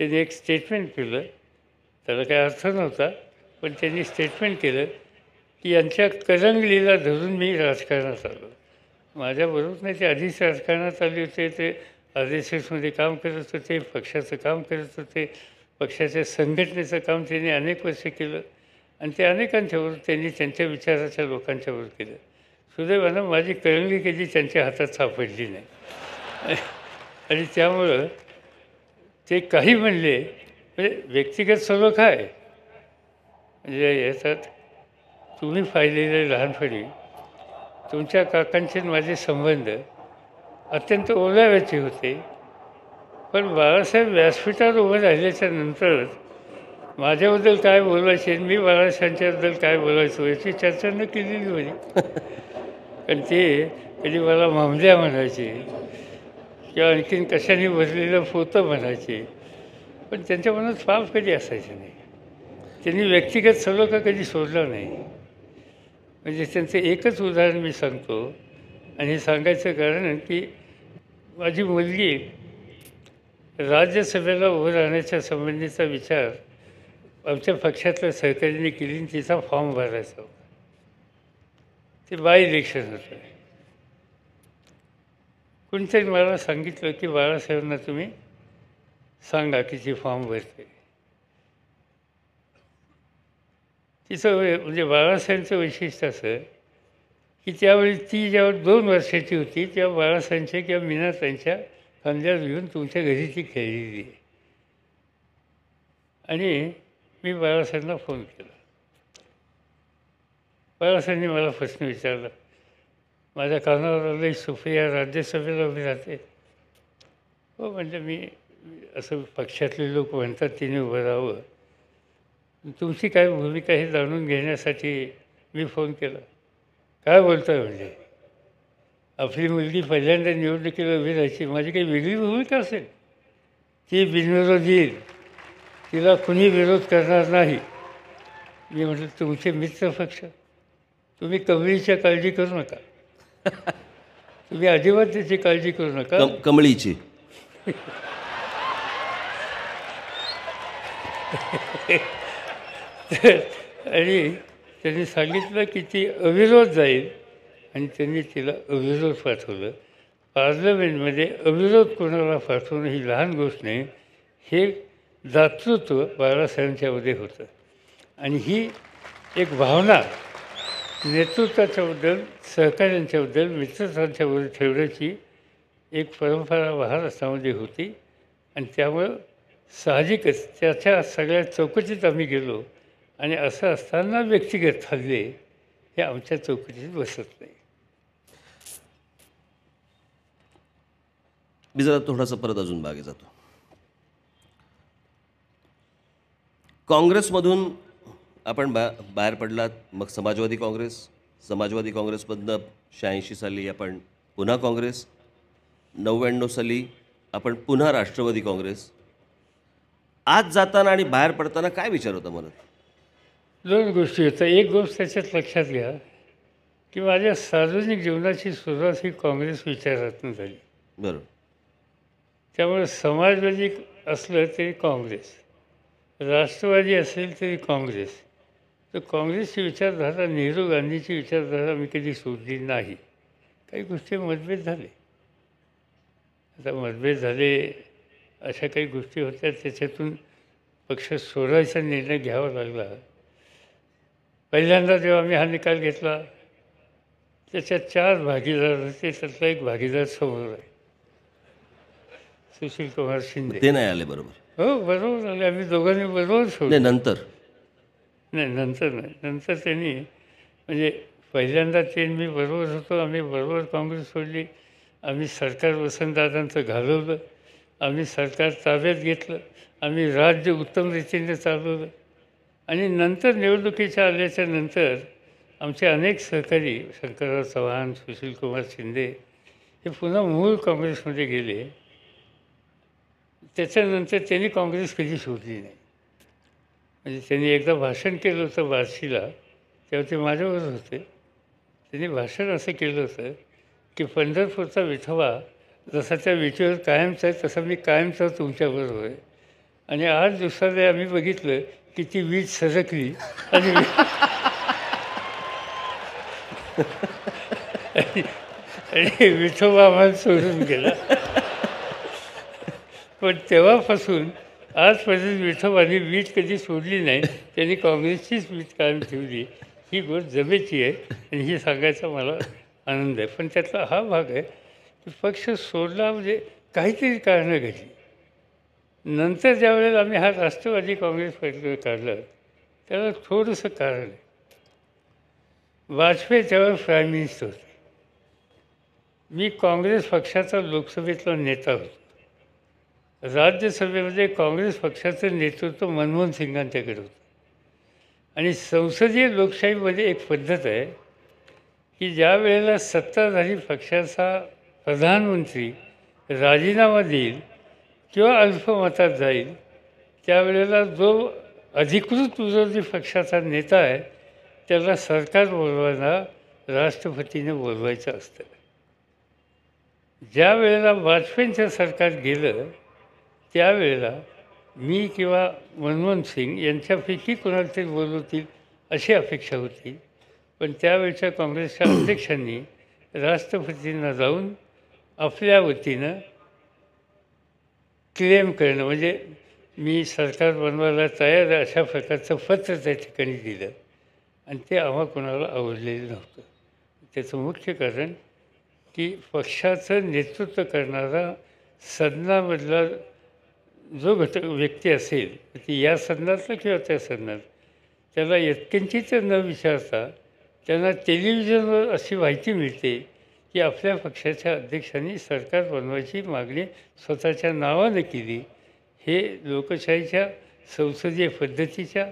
त्यांनी एक स्टेटमेंट केलं, त्याला काही अर्थ नव्हता, पण त्यांनी स्टेटमेंट केलं की यांच्या करंगलीला धरून मी राजकारणात आलो. माझ्याबरोबर नाही, ते आधीच राजकारणात आले होते, ते RSSमध्ये काम करत होते, पक्षाचं काम करत होते, पक्षाच्या संघटनेचं काम त्यांनी अनेक वर्ष केलं आणि ते अनेकांच्यावर त्यांनी त्यांच्या विचाराच्या लोकांच्यावर केलं. सुदैवानं माझी करंगली कधी त्यांच्या हातात सापडली नाही. आणि त्यामुळं ते काही म्हणले म्हणजे व्यक्तिगत सलोखा आहे. म्हणजे याच्यात तुम्ही पाहिलेले लहानपणी तुमच्या काकांचे माझे संबंध अत्यंत ओलाव्याचे होते, पण बाळासाहेब व्यासपीठावर उभं राहिल्याच्या नंतर माझ्याबद्दल काय बोलायचे आणि मी बाळासाहेबांच्याबद्दल काय बोलायचो याची चर्चा न केलेली होती. कारण ते कधी मला मामल्या म्हणायचे किंवा आणखीन कशाने भरलेलं पोतं म्हणायचे, पण त्यांच्या मनात पाप कधी असायचं नाही. त्यांनी व्यक्तिगत सलोखा कधी सोडला नाही. म्हणजे त्यांचं एकच उदाहरण मी सांगतो, आणि हे सांगायचं कारण की माझी मुलगी राज्यसभेला उभं राहण्याच्या संबंधीचा विचार आमच्या पक्षातल्या सहकार्याने केली आणि तिचा फॉर्म भरायचा होता. ते बाय इलेक्शन होतं कोणीतरी मला सांगितलं की बाळासाहेबांना तुम्ही सांगा किती फॉर्म भरते. तिचं म्हणजे बाळासाहेबांचं वैशिष्ट्य असं की त्यावेळी ती जेव्हा 2 वर्षाची होती तेव्हा बाळासाहेबांच्या किंवा मीनाताईंच्या खांद्यावर घेऊन तुमच्या घरी ती खेळलेली आहे. आणि मी बाळासाहेबांना फोन केला. बाळासाहेबांनी मला प्रश्न विचारला. माझ्या कानावर आलं, सुप्रिया राज्यसभेला उभी राहते. हो म्हणजे मी असं पक्षातले लोक म्हणतात तिने उभं राहावं. तुमची काय भूमिका हे जाणून घेण्यासाठी मी फोन केला. काय बोलतोय म्हणजे आपली मुलगी पहिल्यांदा निवडणुकीला उभी राहायची, माझी काही वेगळी भूमिका असेल? ती बिनविरोध येईल, तिला कुणी विरोध करणार नाही. मी म्हटलं तुमचे मित्र पक्ष, तुम्ही कमळीची काळजी करू नका. तुम्ही अजिबात त्याची काळजी करू नका. कमळीची आणि त्यांनी सांगितलं की ती अविरोध जाईल आणि त्यांनी तिला अविरोध पाठवलं. पार्लमेंटमध्ये अविरोध कोणाला पाठवणं ही लहान गोष्ट नाही. हे दातृत्व बाळासाहेबांच्यामध्ये होतं. आणि ही एक भावना नेतृत्वाच्याबद्दल, सहकार्यांच्याबद्दल, मित्रतांच्याबद्दल ठेवण्याची एक परंपरा महाराष्ट्रामध्ये होती. आणि त्यामुळं साहजिकच त्याच्या सगळ्या चौकटीत आम्ही गेलो. आणि असं असताना व्यक्तिगत हल्ले हे आमच्या चौकटीत बसत नाही. मी जरा थोडासा परत अजून मागे जातो. काँग्रेसमधून आपण बाहेर पडलात, मग समाजवादी काँग्रेसमधनं 86 साली आपण पुन्हा काँग्रेस, 99 साली आपण पुन्हा राष्ट्रवादी काँग्रेस. आज जाताना आणि बाहेर पडताना काय विचार होता मनात? 2 गोष्टी होत्या. एक गोष्ट त्याच्यात लक्षात घ्या की माझ्या सार्वजनिक जीवनाची सुरुवात ही काँग्रेस विचारातून झाली. बरोबर. त्यामुळे समाजवादी असलं तरी काँग्रेस, राष्ट्रवादी असेल तरी काँग्रेस. तर काँग्रेसची विचारधारा, नेहरू गांधीची विचारधारा मी कधी सोडली नाही. काही गोष्टी मतभेद झाले. आता मतभेद झाले अशा काही गोष्टी होत्या, त्याच्यातून पक्ष सोडायचा निर्णय घ्यावा लागला. पहिल्यांदा जेव्हा आम्ही हा निकाल घेतला त्याच्यात 4 भागीदार होते. त्यातला एक भागीदार समोर आहे, सुशीलकुमार शिंदे. ते नाही आले बरोबर. हो बरोबर आले. आम्ही दोघांनी बरोबर नाही सोडलं. नंतर नाही नंतर नाही. नंतर त्यांनी म्हणजे पहिल्यांदा ते मी बरोबर होतो. आम्ही बरोबर काँग्रेस सोडली. आम्ही सरकार वसंतदादांचं घालवलं. आम्ही सरकार ताब्यात घेतलं. आम्ही राज्य उत्तम रीतीने चालवलं. आणि नंतर निवडणुकीच्या आल्याच्या नंतर आमचे अनेक सहकारी, शंकरराव चव्हाण, सुशीलकुमार शिंदे हे पुन्हा मूळ काँग्रेसमध्ये गेले. त्याच्यानंतर त्यांनी काँग्रेस कधी सोडली नाही. म्हणजे त्यांनी एकदा भाषण केलं होतं बार्शीला, तेव्हा ते माझ्यावर होते. त्यांनी भाषण असं केलं होतं की पंढरपूरचा विठोबा जसा त्या विटेवर कायमचा आहे तसा मी कायमचा तुमच्याबरोबर आहे. आणि 8 दिवसाने आम्ही बघितलं की ती वीज सरकली आणि आणि विठोबा आम्हाला सोडून गेला. पण तेव्हापासून आजपर्यंत विठोबाने वीट कधी सोडली नाही. त्यांनी काँग्रेसचीच वीट कायम ठेवली. ही गोष्ट जमेची आहे आणि ही सांगायचा मला आनंद आहे. पण त्यातला हा भाग आहे की पक्ष सोडला म्हणजे काहीतरी कारणं घडली. नंतर ज्यावेळेला आम्ही हा राष्ट्रवादी काँग्रेस पक्ष काढलं त्याला थोडंसं कारण आहे. वाजपेयी त्यावेळेस प्राईम मिनिस्टर होते. मी काँग्रेस पक्षाचा लोकसभेतला नेता होतो. राज्यसभेमध्ये काँग्रेस पक्षाचं नेतृत्व मनमोहन सिंगांच्याकडे होतं. आणि संसदीय लोकशाहीमध्ये एक पद्धत आहे की ज्या वेळेला सत्ताधारी पक्षाचा प्रधानमंत्री राजीनामा देईल किंवा अल्पमतात जाईल त्यावेळेला जो अधिकृत विरोधी पक्षाचा नेता आहे त्याला सरकार बोलवायला राष्ट्रपतीने बोलवायचं असतं. ज्या वेळेला वाजपेयींचं सरकार गेलं त्यावेळेला मी किंवा मनमोहन सिंग यांच्यापैकी कोणाला तरी बोलवतील अशी अपेक्षा होती. पण त्यावेळच्या काँग्रेसच्या अध्यक्षांनी राष्ट्रपतींना जाऊन आपल्या वतीनं क्लेम करणं, म्हणजे मी सरकार बनवायला तयार आहे अशा प्रकारचं पत्र त्या ठिकाणी दिलं आणि ते आम्हा कोणाला आवडलेलं नव्हतं. त्याचं मुख्य कारण की पक्षाचं नेतृत्व करणारा सदनामधला जो व्यक्ती असेल ती या सदनातला किंवा त्या सदनात, त्याला यत्किंचित न विचारता त्यांना टेलिव्हिजनवर अशी माहिती मिळते की आपल्या पक्षाच्या अध्यक्षांनी सरकार बनवायची मागणी स्वतःच्या नावानं केली. हे लोकशाहीच्या संसदीय पद्धतीच्या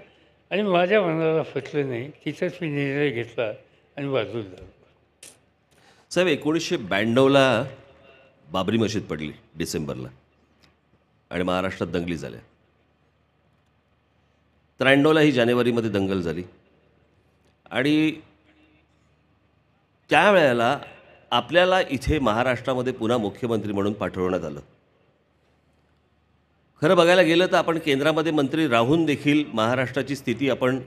आणि माझ्या मनाला पटलं नाही. तिथंच मी निर्णय घेतला आणि बाजूला झालो. साहेब 1992ला बाबरी मशीद पडली डिसेंबरला आणि महाराष्ट्रात दंगली झाल्या. 93ला ही जानेवारीमध्ये दंगल झाली आणि त्यावेळेला आपल्याला इथे महाराष्ट्रामध्ये पुन्हा मुख्यमंत्री म्हणून पाठवण्यात आलं. खरं बघायला गेलं तर आपण केंद्रामध्ये मंत्री राहून देखील महाराष्ट्राची स्थिती आपण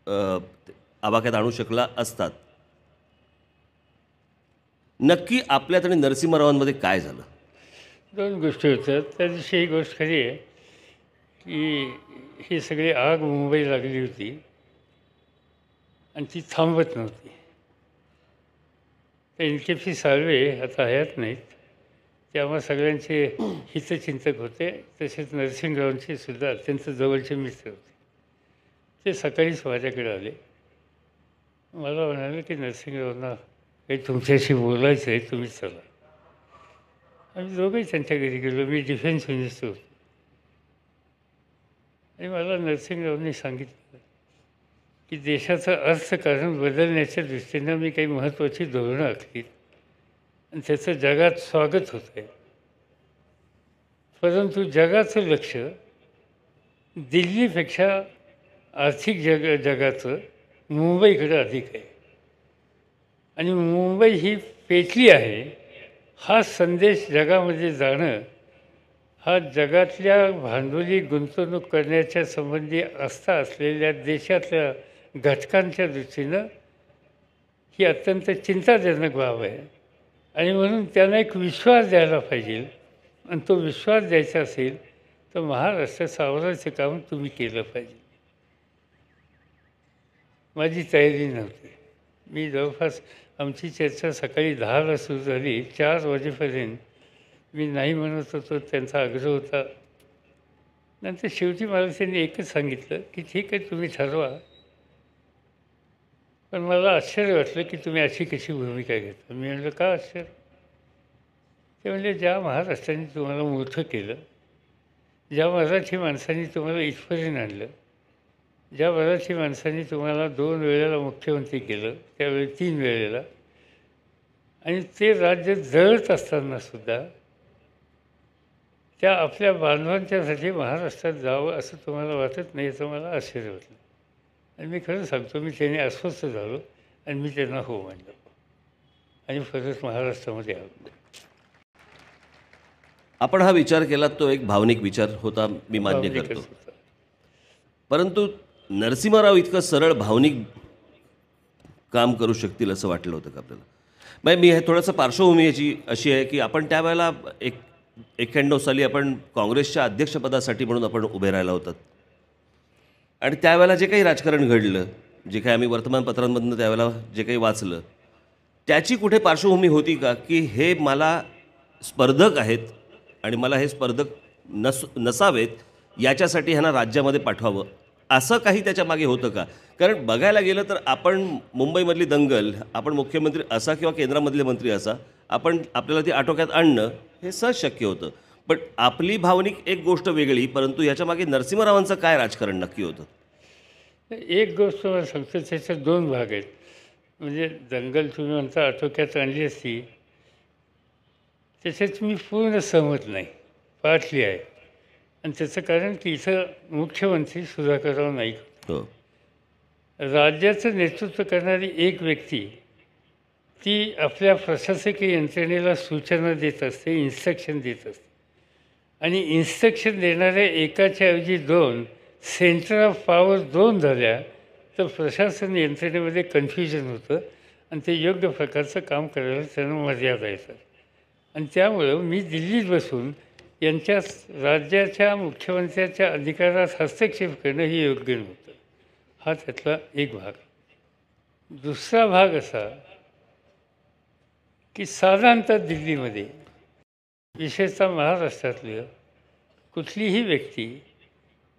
आवाक्यात आणू शकला असतात. नक्की आपल्यात आणि नरसिंहरावांमध्ये काय झालं? दोन गोष्टी होत्या. त्या दिवशी ही गोष्ट खरी आहे की ही सगळी आग मुंबई लागली होती आणि ती थांबत नव्हती. तर NKP साळवे आता हयात नाहीत. ते आम्हा सगळ्यांचे हितचिंतक होते. तसेच नरसिंहरावांचे सुद्धा अत्यंत जवळचे मित्र होते. ते सकाळीच माझ्याकडे आले. मला म्हणाले की नरसिंहरावांना काही तुमच्याशी बोलायचं आहे, तुम्ही चला. आम्ही दोघंही त्यांच्या घरी गेलो. मी डिफेन्स मिनिस्टर होतो आणि मला नरसिंहरावांनी सांगितलं की देशाचं अर्थकारण बदलण्याच्या दृष्टीनं मी काही महत्त्वाची धोरणं आखली आणि त्याचं जगात स्वागत होत आहे. परंतु जगाचं लक्ष दिल्लीपेक्षा आर्थिक जगाचं मुंबईकडे अधिक आहे आणि मुंबई ही पेटली आहे. हा संदेश जगामध्ये जाणं हा जगातल्या भांडवली गुंतवणूक करण्याच्या संबंधी आस्था असलेल्या देशातल्या घटकांच्या दृष्टीनं ही अत्यंत चिंताजनक बाब आहे आणि म्हणून त्यांना एक विश्वास द्यायला पाहिजे आणि तो विश्वास द्यायचा असेल तर महाराष्ट्र सावरायचं काम तुम्ही केलं पाहिजे. माझी तयारी नव्हती. मी जवळपास आमची चर्चा सकाळी 10ला सुरू झाली. 4 वाजेपर्यंत मी नाही म्हणत होतो. त्यांचा आग्रह होता. नंतर शेवटी मला त्यांनी एकच सांगितलं की ठीक आहे तुम्ही ठरवा. पण मला आश्चर्य वाटलं की तुम्ही अशी कशी भूमिका घेता. मी म्हटलं का आश्चर्य? ते म्हणजे ज्या महाराष्ट्राने तुम्हाला मोठं केलं, ज्या मराठी माणसांनी तुम्हाला इथपर्यंत आणलं, ज्या मराठी माणसांनी तुम्हाला 2 वेळेला मुख्यमंत्री केलं, त्यावेळी 3 वेळेला, आणि ते राज्य जळत असतानासुद्धा त्या आपल्या बांधवांच्यासाठी महाराष्ट्रात जावं असं तुम्हाला वाटत नाही, याचं मला आश्चर्य वाटलं. आणि मी खरं सांगतो मी त्याने अस्वस्थ झालो आणि मी त्यांना हो म्हणलं आणि परत महाराष्ट्रामध्ये आलो. आपण हा विचार केला तो एक भावनिक विचार होता, मी मान्य करतो. परंतु नरसिंहराव इतकं सरळ भावनिक काम करू शकतील असं वाटलं होतं का आपल्याला? म्हणजे मी हे थोडंसं पार्श्वभूमी याची अशी आहे की आपण त्यावेळेला 91 साली आपण काँग्रेसच्या अध्यक्षपदासाठी म्हणून आपण उभे राहिला होतात आणि त्यावेळेला जे काही राजकारण घडलं, जे काही आम्ही वर्तमानपत्रांमधनं त्यावेळेला जे काही वाचलं, त्याची कुठे पार्श्वभूमी होती का की हे मला स्पर्धक आहेत आणि मला हे स्पर्धक नसावेत याच्यासाठी ह्यांना राज्यामध्ये पाठवावं, असं काही त्याच्या मागे होतं का? कारण बघायला गेलं तर आपण मुंबईमधली दंगल, आपण मुख्यमंत्री असा किंवा केंद्रामधले मंत्री असा, आपल्याला ती आटोक्यात आणणं हे सहज शक्य होतं. पण आपली भावनिक एक गोष्ट वेगळी, परंतु याच्या मागे नरसिंहरावांचं काय राजकारण नक्की होतं? एक गोष्ट मला सांगतो, त्याचे 2 भाग आहेत. म्हणजे दंगल तुम्ही म्हणता आटोक्यात आणली असती, त्याच्यात मी पूर्ण सहमत नाही, पाठली आहे. आणि त्याचं कारण की इथं मुख्यमंत्री सुधाकरराव नाईक हो. राज्याचं नेतृत्व करणारी एक व्यक्ती ती आपल्या प्रशासकीय यंत्रणेला सूचना देत असते, इन्स्ट्रक्शन देत असते. आणि इन्स्ट्रक्शन देणाऱ्या एकाच्या ऐवजी 2 सेंटर ऑफ पॉवर 2 झाल्या तर प्रशासन यंत्रणेमध्ये कन्फ्युजन होतं आणि ते योग्य प्रकारचं काम करायला त्यांना मर्यादा येतात. आणि त्यामुळं मी दिल्लीत बसून यांच्या राज्याच्या मुख्यमंत्र्याच्या अधिकारात हस्तक्षेप करणं हे योग्य नव्हतं. हा त्यातला एक भाग. दुसरा भाग असा की साधारणतः दिल्लीमध्ये विशेषतः महाराष्ट्रातल्या कुठलीही व्यक्ती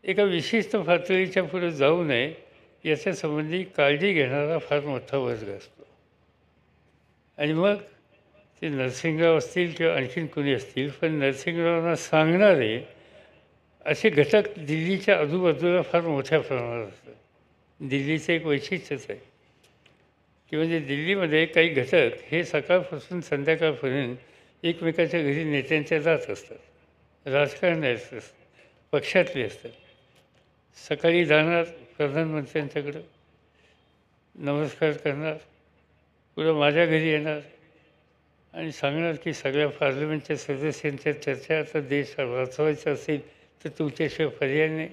एका विशिष्ट पातळीच्या पुढे जाऊ नये याच्यासंबंधी काळजी घेणारा फार मोठा वर्ग असतो. आणि मग ते नरसिंहराव असतील किंवा आणखीन कोणी असतील, पण नरसिंहरावांना सांगणारे असे घटक दिल्लीच्या आजूबाजूला फार मोठ्या प्रमाणात असतात. दिल्लीचं एक वैशिष्ट्यच आहे की म्हणजे दिल्लीमध्ये काही घटक हे सकाळपासून संध्याकाळपर्यंत एकमेकाच्या घरी नेत्यांच्या जात असतात, राजकारणी असतात, पक्षातले असतात. सकाळी जाणार प्रधानमंत्र्यांच्याकडं, नमस्कार करणार, पुढं माझ्या घरी येणार आणि सांगणार की सगळ्या पार्लमेंटच्या सदस्यांच्या चर्चा आता देश वाचवायचा असेल तर तुमच्याशिवाय पर्याय नाही.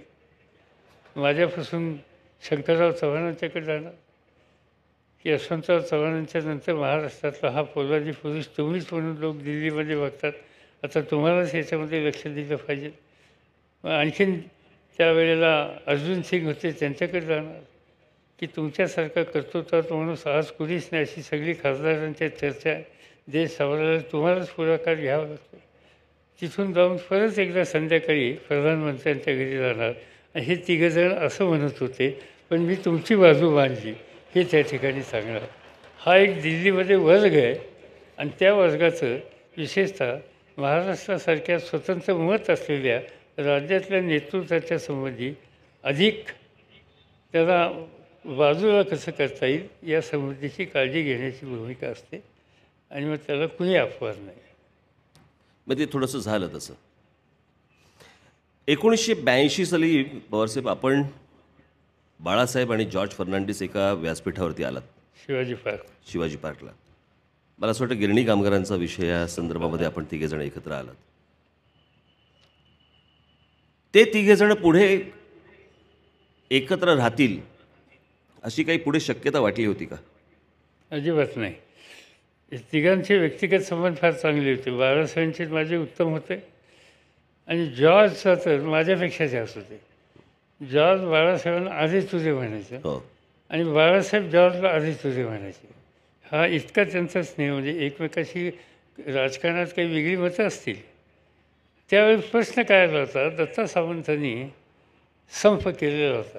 माझ्यापासून शंकरराव चव्हाणांच्याकडे जाणार की यशवंतराव चव्हाणांच्या नंतर महाराष्ट्रातला हा पोलादी पुरुष तुम्हीच म्हणून लोक दिल्लीमध्ये बघतात, आता तुम्हालाच याच्यामध्ये लक्ष दिलं पाहिजे. मग आणखीन त्यावेळेला अर्जुन सिंग होते, त्यांच्याकडे जाणार की तुमच्यासारखा कर्तृत्वात माणूस आज कुणीच नाही, अशी सगळी खासदारांच्या चर्चा आहे, देश सावरायला तुम्हालाच पुढाकार घ्यावा लागतो. तिथून जाऊन परत एकदा संध्याकाळी प्रधानमंत्र्यांच्या घरी जाणार आणि हे तिघंजण असं म्हणत होते पण मी तुमची बाजू मांडली हे त्या ठिकाणी सांगणार. हा एक दिल्लीमध्ये वर्ग आहे आणि त्या वर्गाचं विशेषतः महाराष्ट्रासारख्या स्वतंत्र मत असलेल्या राज्यातल्या नेतृत्वाच्या संबंधी अधिक त्याला बाजूला कसं करता येईल या संबंधीची काळजी घेण्याची भूमिका असते आणि मग त्याला कुणी अपवाद नाही. मग ते थोडंसं झालं तसं. 1982 साली पवारसाहेब आपण बाळासाहेब आणि जॉर्ज फर्नांडिस एका व्यासपीठावरती आलात शिवाजी पार्कला. मला असं वाटतं गिरणी कामगारांचा विषय या संदर्भामध्ये आपण तिघेजण एकत्र आलात. ते तिघेजण पुढे एकत्र राहतील अशी काही पुढे शक्यता वाटली होती का? अजिबात नाही. तिघांचे व्यक्तिगत संबंध फार चांगले होते. बाळासाहेबांचे माझे उत्तम होते आणि जॉर्जचा तर माझ्यापेक्षा जास्त होते. जॉर्ज बाळासाहेबांना आधी तुझे म्हणायचं हो, आणि बाळासाहेब जॉर्जला आधी तुझे म्हणायचे. हा इतका त्यांचा स्नेह, म्हणजे एकमेकाशी राजकारणात काही वेगळी मतं असतील. त्यावेळी प्रश्न काय आला होता, दत्ता सावंतांनी संप केलेला होता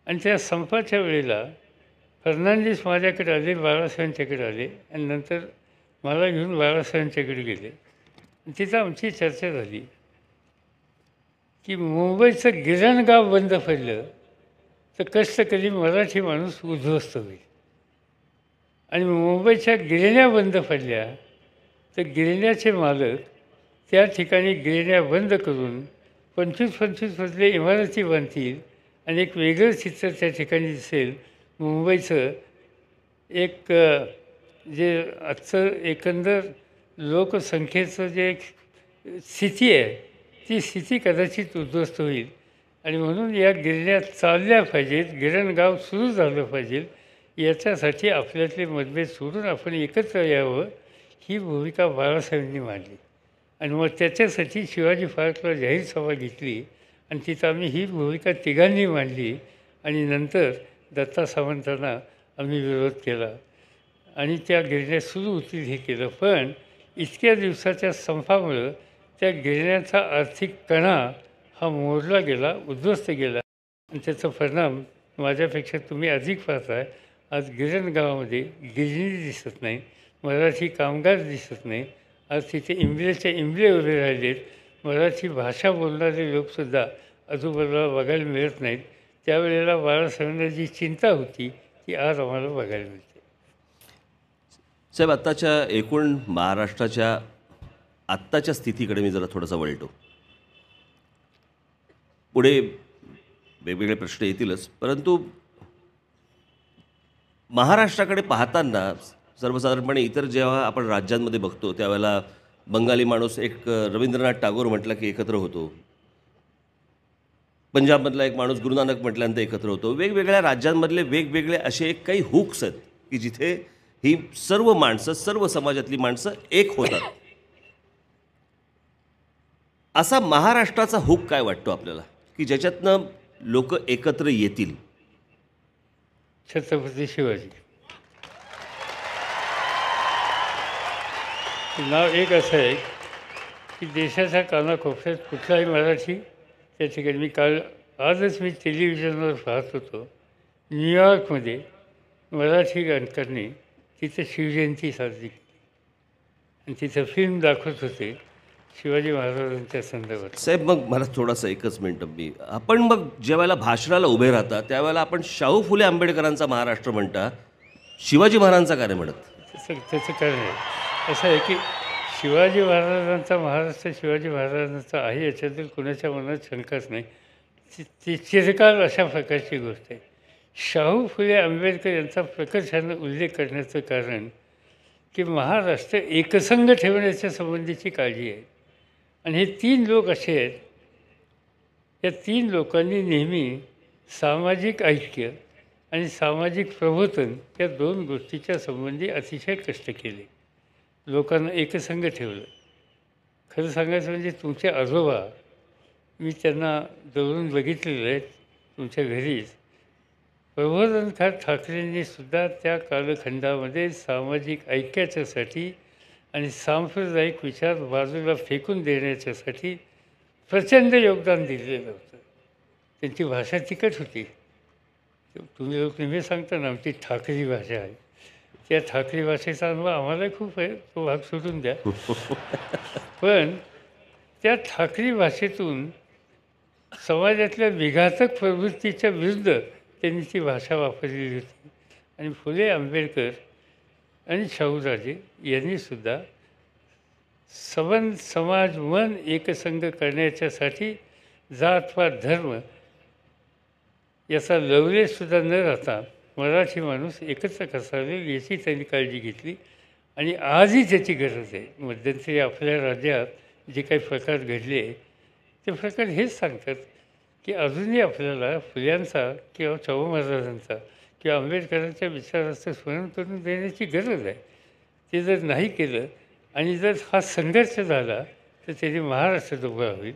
आणि त्या संपाच्या वेळेला फर्नांडिस माझ्याकडे आले, बाळासाहेबांच्याकडे आले आणि नंतर मला घेऊन बाळासाहेबांच्याकडे गेले. तिथं आमची चर्चा झाली की मुंबईचं गिरणगाव बंद पडलं तर कष्टकरी मराठी माणूस उद्ध्वस्त होईल आणि मुंबईच्या गिरण्या बंद पडल्या तर गिरण्याचे मालक त्या ठिकाणी गिरण्या बंद करून 25-25 मजले इमारती बांधतील आणि एक वेगळं चित्र त्या ठिकाणी दिसेल. मुंबईचं एक जे आजचं एकंदर लोकसंख्येचं जे एक स्थिती आहे ती स्थिती कदाचित उद्ध्वस्त होईल आणि म्हणून या गिरण्या चालल्या पाहिजेत, गिरणगाव सुरू झालं पाहिजे. याच्यासाठी आपल्यातले मतभेद सोडून आपण एकत्र यावं ही भूमिका बाळासाहेबांनी मांडली आणि मग त्याच्यासाठी शिवाजी पार्कला जाहीर सभा घेतली आणि तिथं आम्ही ही भूमिका तिघांनी मांडली आणि नंतर दत्ता सावंतांना आम्ही विरोध केला आणि त्या गिरण्या सुरू होतील हे केलं. पण इतक्या दिवसाच्या संपामुळं त्या गिरण्याचा आर्थिक कणा हा मोडला गेला, उद्ध्वस्त गेला आणि त्याचा परिणाम माझ्यापेक्षा तुम्ही अधिक पाहताय. आज गिरणगावामध्ये गिरणी दिसत नाही, मराठी कामगार दिसत नाही. आज तिथे इमलेच्या इमले उभे राहिलेत. मराठी भाषा बोलणारे लोकसुद्धा आजूबाजूला बघायला मिळत नाहीत. त्यावेळेला बाळासाहेबांना जी चिंता होती ती आज आम्हाला बघायला मिळते. साहेब, आत्ताच्या एकूण महाराष्ट्राच्या आत्ताच्या स्थितीकडे मी जरा थोडासा वळतो. पुढे वेगवेगळे प्रश्न येतीलच, परंतु महाराष्ट्राकडे पाहताना सर्वसाधारणपणे इतर जेव्हा आपण राज्यांमध्ये बघतो त्यावेळेला बंगाली माणूस एक रवींद्रनाथ टागोर म्हटलं की एकत्र होतो, पंजाबमधला एक माणूस गुरुनानक म्हटल्यानंतर एकत्र होतो. वेगवेगळ्या राज्यांमधले वेगवेगळे असे काही हुक्स आहेत की जिथे ही सर्व माणसं, सर्व समाजातली माणसं एक होतात. असा महाराष्ट्राचा हुक काय वाटतो आपल्याला, की ज्याच्यातनं लोक एकत्र येतील? छत्रपती शिवाजी. नाव एक असं आहे की देशाच्या कानाकोपऱ्यात कुठलाही मराठी त्या ठिकाणी आजच मी टेलिव्हिजनवर पाहत होतो, न्यूयॉर्कमध्ये मराठी गायकांनी तिथं शिवजयंती साजरी केली आणि तिथं फिल्म दाखवत होते शिवाजी महाराजांच्या संदर्भात. साहेब, मग मला थोडासा एकच मिनटं, आपण मग ज्या वेळेला भाषणाला उभे राहता त्यावेळेला आपण शाहू फुले आंबेडकरांचा महाराष्ट्र म्हणता, शिवाजी महाराजांचा काय नाही म्हणत? त्याचं कारण आहे असं आहे की शिवाजी महाराजांचा महाराष्ट्र शिवाजी महाराजांचा आहे याच्यातील कोणाच्या मनात शंकाच नाही. ती चिरकाल अशा प्रकारची गोष्ट आहे. शाहू फुले आंबेडकर यांचा प्रकर्षानं उल्लेख करण्याचं कारण की महाराष्ट्र एकसंघ ठेवण्याच्या संबंधीची काळजी आहे. आणि हे 3 लोक असे आहेत, या 3 लोकांनी नेहमी सामाजिक ऐक्य आणि सामाजिक प्रबोधन या 2 गोष्टीच्या संबंधी अतिशय कष्ट केले. लोकांना एकसंघ ठेवलं. खरं सांगायचं म्हणजे तुमचे आजोबा, मी त्यांना जवळून बघितलेलं आहे तुमच्या घरीच. प्रबोधनकार ठाकरेंनी सुद्धा त्या कालखंडामध्ये सामाजिक ऐक्याच्यासाठी आणि सांप्रदायिक विचार बाजूला फेकून देण्याच्यासाठी प्रचंड योगदान दिलेलं होतं. त्यांची भाषा तिखट होती. तुम्ही लोक नेहमी सांगता ना आमची ठाकरी भाषा आहे. त्या ठाकरी भाषेचा अनुभव आम्हालाही खूप आहे, तो भाग सोडून द्या. पण त्या ठाकरी भाषेतून समाजातल्या विघातक प्रवृत्तीच्या विरुद्ध त्यांनी ती भाषा वापरलेली होती. आणि फुले आंबेडकर आणि शाहूराजे यांनीसुद्धा समाज मन एकसंघ करण्याच्यासाठी जातपात धर्म याचा लवलेशसुद्धा न राहता मराठी माणूस एकत्र कसा होईल याची त्यांनी काळजी घेतली. आणि आजही त्याची गरज आहे. मध्यंतरी आपल्या राज्यात जे काही प्रकार घडले ते प्रकार हेच सांगतात की अजूनही आपल्याला फुल्यांचा किंवा शाहू महाराजांचा किंवा आंबेडकरांच्या विचाराचं स्मरण करून देण्याची गरज आहे. ते जर नाही केलं आणि जर हा संघर्ष झाला तर त्याने महाराष्ट्र दुबळा होईल.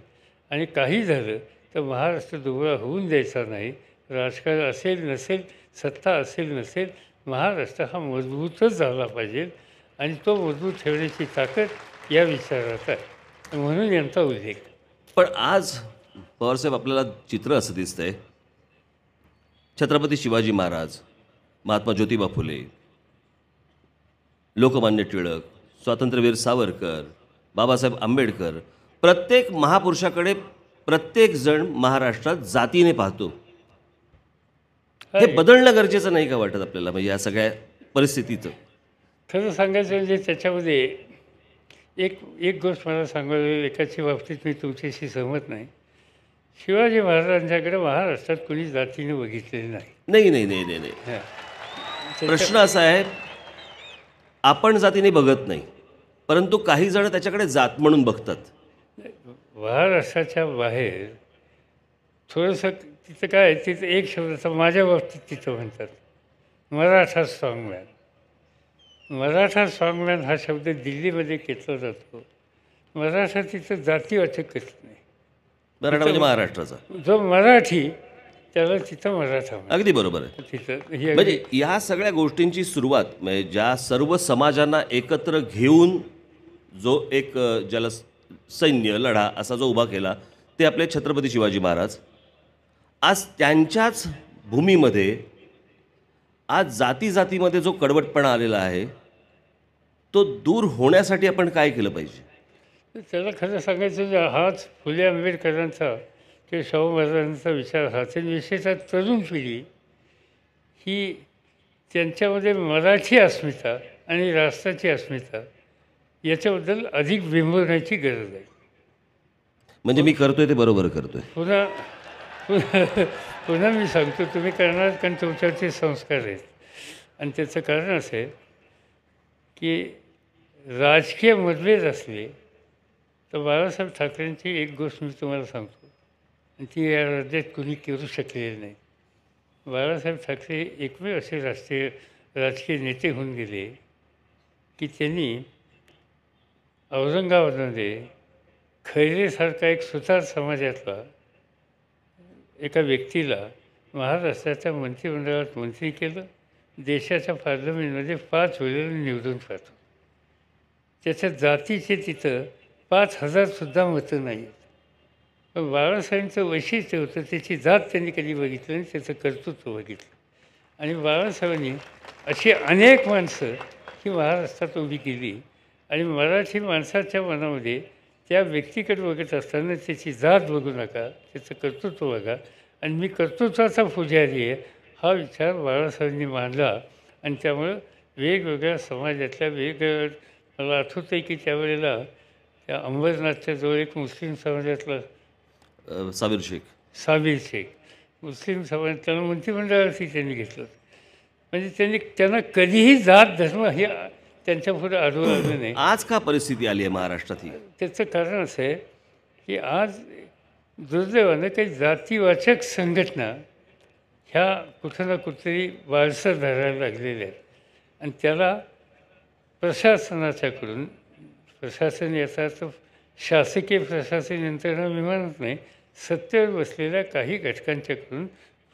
आणि काही झालं तर महाराष्ट्र दुबळा होऊन द्यायचा नाही. राजकारण असेल नसेल, सत्ता असेल नसेल, महाराष्ट्र हा मजबूतच झाला पाहिजे आणि तो मजबूत ठेवण्याची ताकद या विचारात आहे. म्हणून यांचा उल्लेख. पण आज पवारसाहेब आपल्याला चित्र असं दिसतंय, छत्रपती शिवाजी महाराज, महात्मा ज्योतिबा फुले, लोकमान्य टिळक, स्वातंत्र्यवीर सावरकर, बाबासाहेब आंबेडकर, प्रत्येक महापुरुषाकडे प्रत्येक जण महाराष्ट्रात जातीने पाहतो. हे बदलणं गरजेचं नाही का वाटत आपल्याला, म्हणजे या सगळ्या परिस्थितीचं? खरं सांगायचं म्हणजे त्याच्यामध्ये एक गोष्ट मला सांगायला, एकाची बाबतीत मी तुमच्याशी सहमत नाही. शिवाजी महाराजांच्याकडे महाराष्ट्रात कोणी जातीने बघितलेली नाही. नाही नाही नाही नाही नाही हां. प्रश्न असा आहे, आपण जातीने बघत नाही, परंतु काही जण त्याच्याकडे जात म्हणून बघतात. महाराष्ट्राच्या बाहेर थोडंसं तिथं काय, तिथं एक शब्दाचा माझ्या बाबतीत तिथं म्हणतात मराठा स्ट्रॉंगमॅन. मराठा स्ट्रॉंगमॅन हा शब्द दिल्लीमध्ये घेतला जातो. मराठा तिथं जातीवाचकच नाही. मराठा म्हणजे महाराष्ट्राचा जो मराठी त्याला तिथं मराठा म्हणतात. अगदी बरोबर आहे. तिथं ही म्हणजे या सगळ्या गोष्टींची सुरुवात, म्हणजे ज्या सर्व समाजांना एकत्र घेऊन जो एक ज्याला सैन्य लढा असा जो उभा केला, ते आपले छत्रपती शिवाजी महाराज. आज त्यांच्याच भूमीमध्ये आज जातीमध्ये जो कडवटपणा आलेला आहे तो दूर होण्यासाठी आपण काय केलं पाहिजे? त्याला खरं सांगायचं म्हणजे हाच फुले आंबेडकरांचा किंवा शाहू महाराजांचा विचार हा. विशेषतः तरुण पिढी ही त्यांच्यामध्ये मराठी अस्मिता आणि राष्ट्राची अस्मिता याच्याबद्दल अधिक बिंबवण्याची गरज आहे. म्हणजे मी करतोय ते बरोबर करतोय. पुन्हा मी सांगतो, तुम्ही करणार कारण तुमच्यावरचे संस्कार आहेत. आणि त्याचं कारण असं आहे की राजकीय मतभेद असले तर बाळासाहेब ठाकरेंची एक गोष्ट मी तुम्हाला सांगतो, आणि ती या राज्यात कुणी करू शकलेली नाही. बाळासाहेब ठाकरे एकमेव असे राजकीय नेते होऊन गेले की त्यांनी औरंगाबादमध्ये खैरेसारखा एक सुतार समाजातला एका व्यक्तीला महाराष्ट्राच्या मंत्रिमंडळात मंत्री केलं. देशाच्या पार्लमेंटमध्ये 5 वेळेला निवडून पाहतो. त्याच्या जातीचे तिथं 5,000सुद्धा मतं नाही आहेत. पण बाळासाहेबांचं वैशिष्ट्य होतं त्याची जात त्यांनी कधी बघितलं नाही, त्याचं कर्तृत्व बघितलं. आणि बाळासाहेबांनी अशी अनेक माणसं ही महाराष्ट्रात उभी केली. आणि मराठी माणसाच्या मनामध्ये त्या व्यक्तीकडे बघत असताना त्याची जात बघू नका, त्याचं कर्तृत्व बघा आणि मी कर्तृत्वाचा पुजारी आहे हा विचार बाळासाहेबांनी मांडला. आणि त्यामुळं वेगवेगळ्या समाजातल्या वेगवेगळ्या, मला आठवतं आहे की त्यावेळेला त्या अंबरनाथच्या जवळ एक मुस्लिम समाजातला साबिर शेख. साबीर शेख मुस्लिम समाज त्यांना मंत्रिमंडळावरती त्यांनी घेतलं. म्हणजे त्यांना कधीही जात धर्म हे त्यांच्यापुढे आढळून आलं नाही. आज का परिस्थिती आली आहे महाराष्ट्रात ही? त्याचं कारण असं आहे की आज दुर्दैवानं काही जातीवाचक संघटना ह्या कुठं ना कुठेतरी वारसं धरायला लागलेल्या आहेत. आणि त्याला प्रशासनाच्याकडून, प्रशासन याचा अर्थ शासकीय प्रशासन यंत्रणा मी म्हणत नाही, सत्तेवर बसलेल्या काही घटकांच्याकडून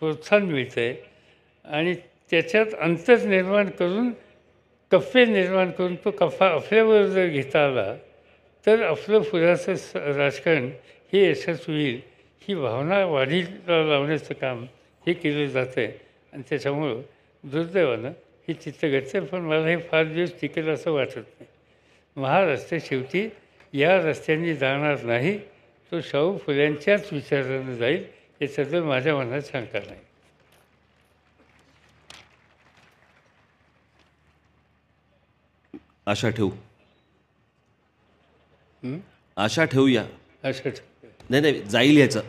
प्रोत्साहन मिळतं आहे. आणि त्याच्यात अंतर निर्माण करून, कप्पे निर्माण करून तो कप्पा आपल्याबरोबर जर घेता आला तर आपलं पुढचं राजकारण हे यशस्वी होईल. ही भावना वाढीला लावण्याचं काम हे केलं जातं आहे. आणि त्याच्यामुळं दुर्दैवानं हे चित्त घडतं. पण मला हे फार दिवस टिकेल असं वाटत नाही. महाराष्ट्र शेवटी या रस्त्यांनी जाणार नाही, तो शाहू फुल्यांच्याच विचारानं जाईल याच्याबद्दल माझ्या मनात शंका नाही. आशा ठेवू, आशा ठेवूया. असं नाही नाही, जाईल याचं.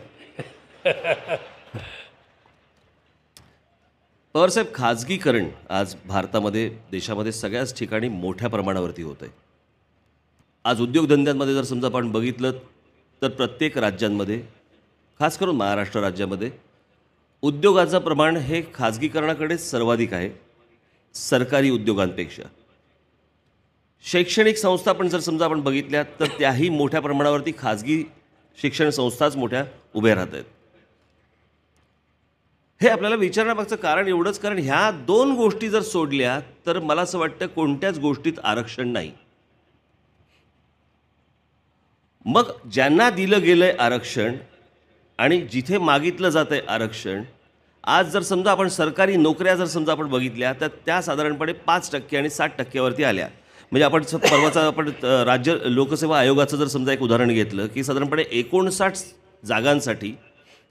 पवारसाहेब, खाजगीकरण आज भारतामध्ये, देशामध्ये सगळ्याच ठिकाणी मोठ्या प्रमाणावरती होतं आहे. आज उद्योगधंद्यांमध्ये जर समजा आपण बघितलं तर प्रत्येक राज्यांमध्ये, खास करून महाराष्ट्र राज्यामध्ये, उद्योगाचं प्रमाण हे खाजगीकरणाकडे सर्वाधिक आहे सरकारी उद्योगांपेक्षा. शैक्षणिक संस्था पण जर समजा आपण बघितल्या तर त्याही मोठ्या प्रमाणावरती खाजगी शिक्षण संस्थाच मोठ्या उभ्या राहत आहेत. हे आपल्याला विचारण्यामागचं कारण एवढंच, कारण ह्या 2 गोष्टी जर सोडल्या तर मला असं वाटतं कोणत्याच गोष्टीत आरक्षण नाही. मग ज्यांना दिलं गेलंय आरक्षण आणि जिथे मागितलं जातंय आरक्षण, आज जर समजा आपण सरकारी नोकऱ्या जर समजा आपण बघितल्या तर त्या साधारणपणे 5% आणि 60% आल्या. म्हणजे आपण परवाचा आपण राज्य लोकसेवा आयोगाचं जर समजा एक उदाहरण घेतलं की साधारणपणे 59 जागांसाठी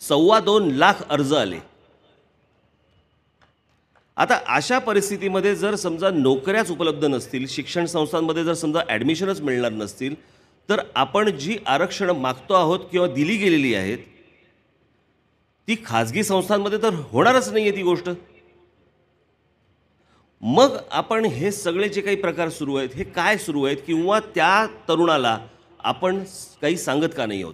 2.25 लाख अर्ज आले. आता अशा परिस्थितीमध्ये जर समजा नोकऱ्याच उपलब्ध नसतील, शिक्षण संस्थांमध्ये जर समजा ॲडमिशनच मिळणार नसतील, तर आपण जी आरक्षणं मागतो आहोत किंवा दिली गेलेली आहेत ती खाजगी संस्थांमध्ये तर होणारच नाही आहे ती गोष्ट. मग आपण हे सगळे जे काही प्रकार सुरू आहेत हे काय सुरू आहेत, किंवा त्या तरुणाला आपण काही सांगत का नाही आहोत?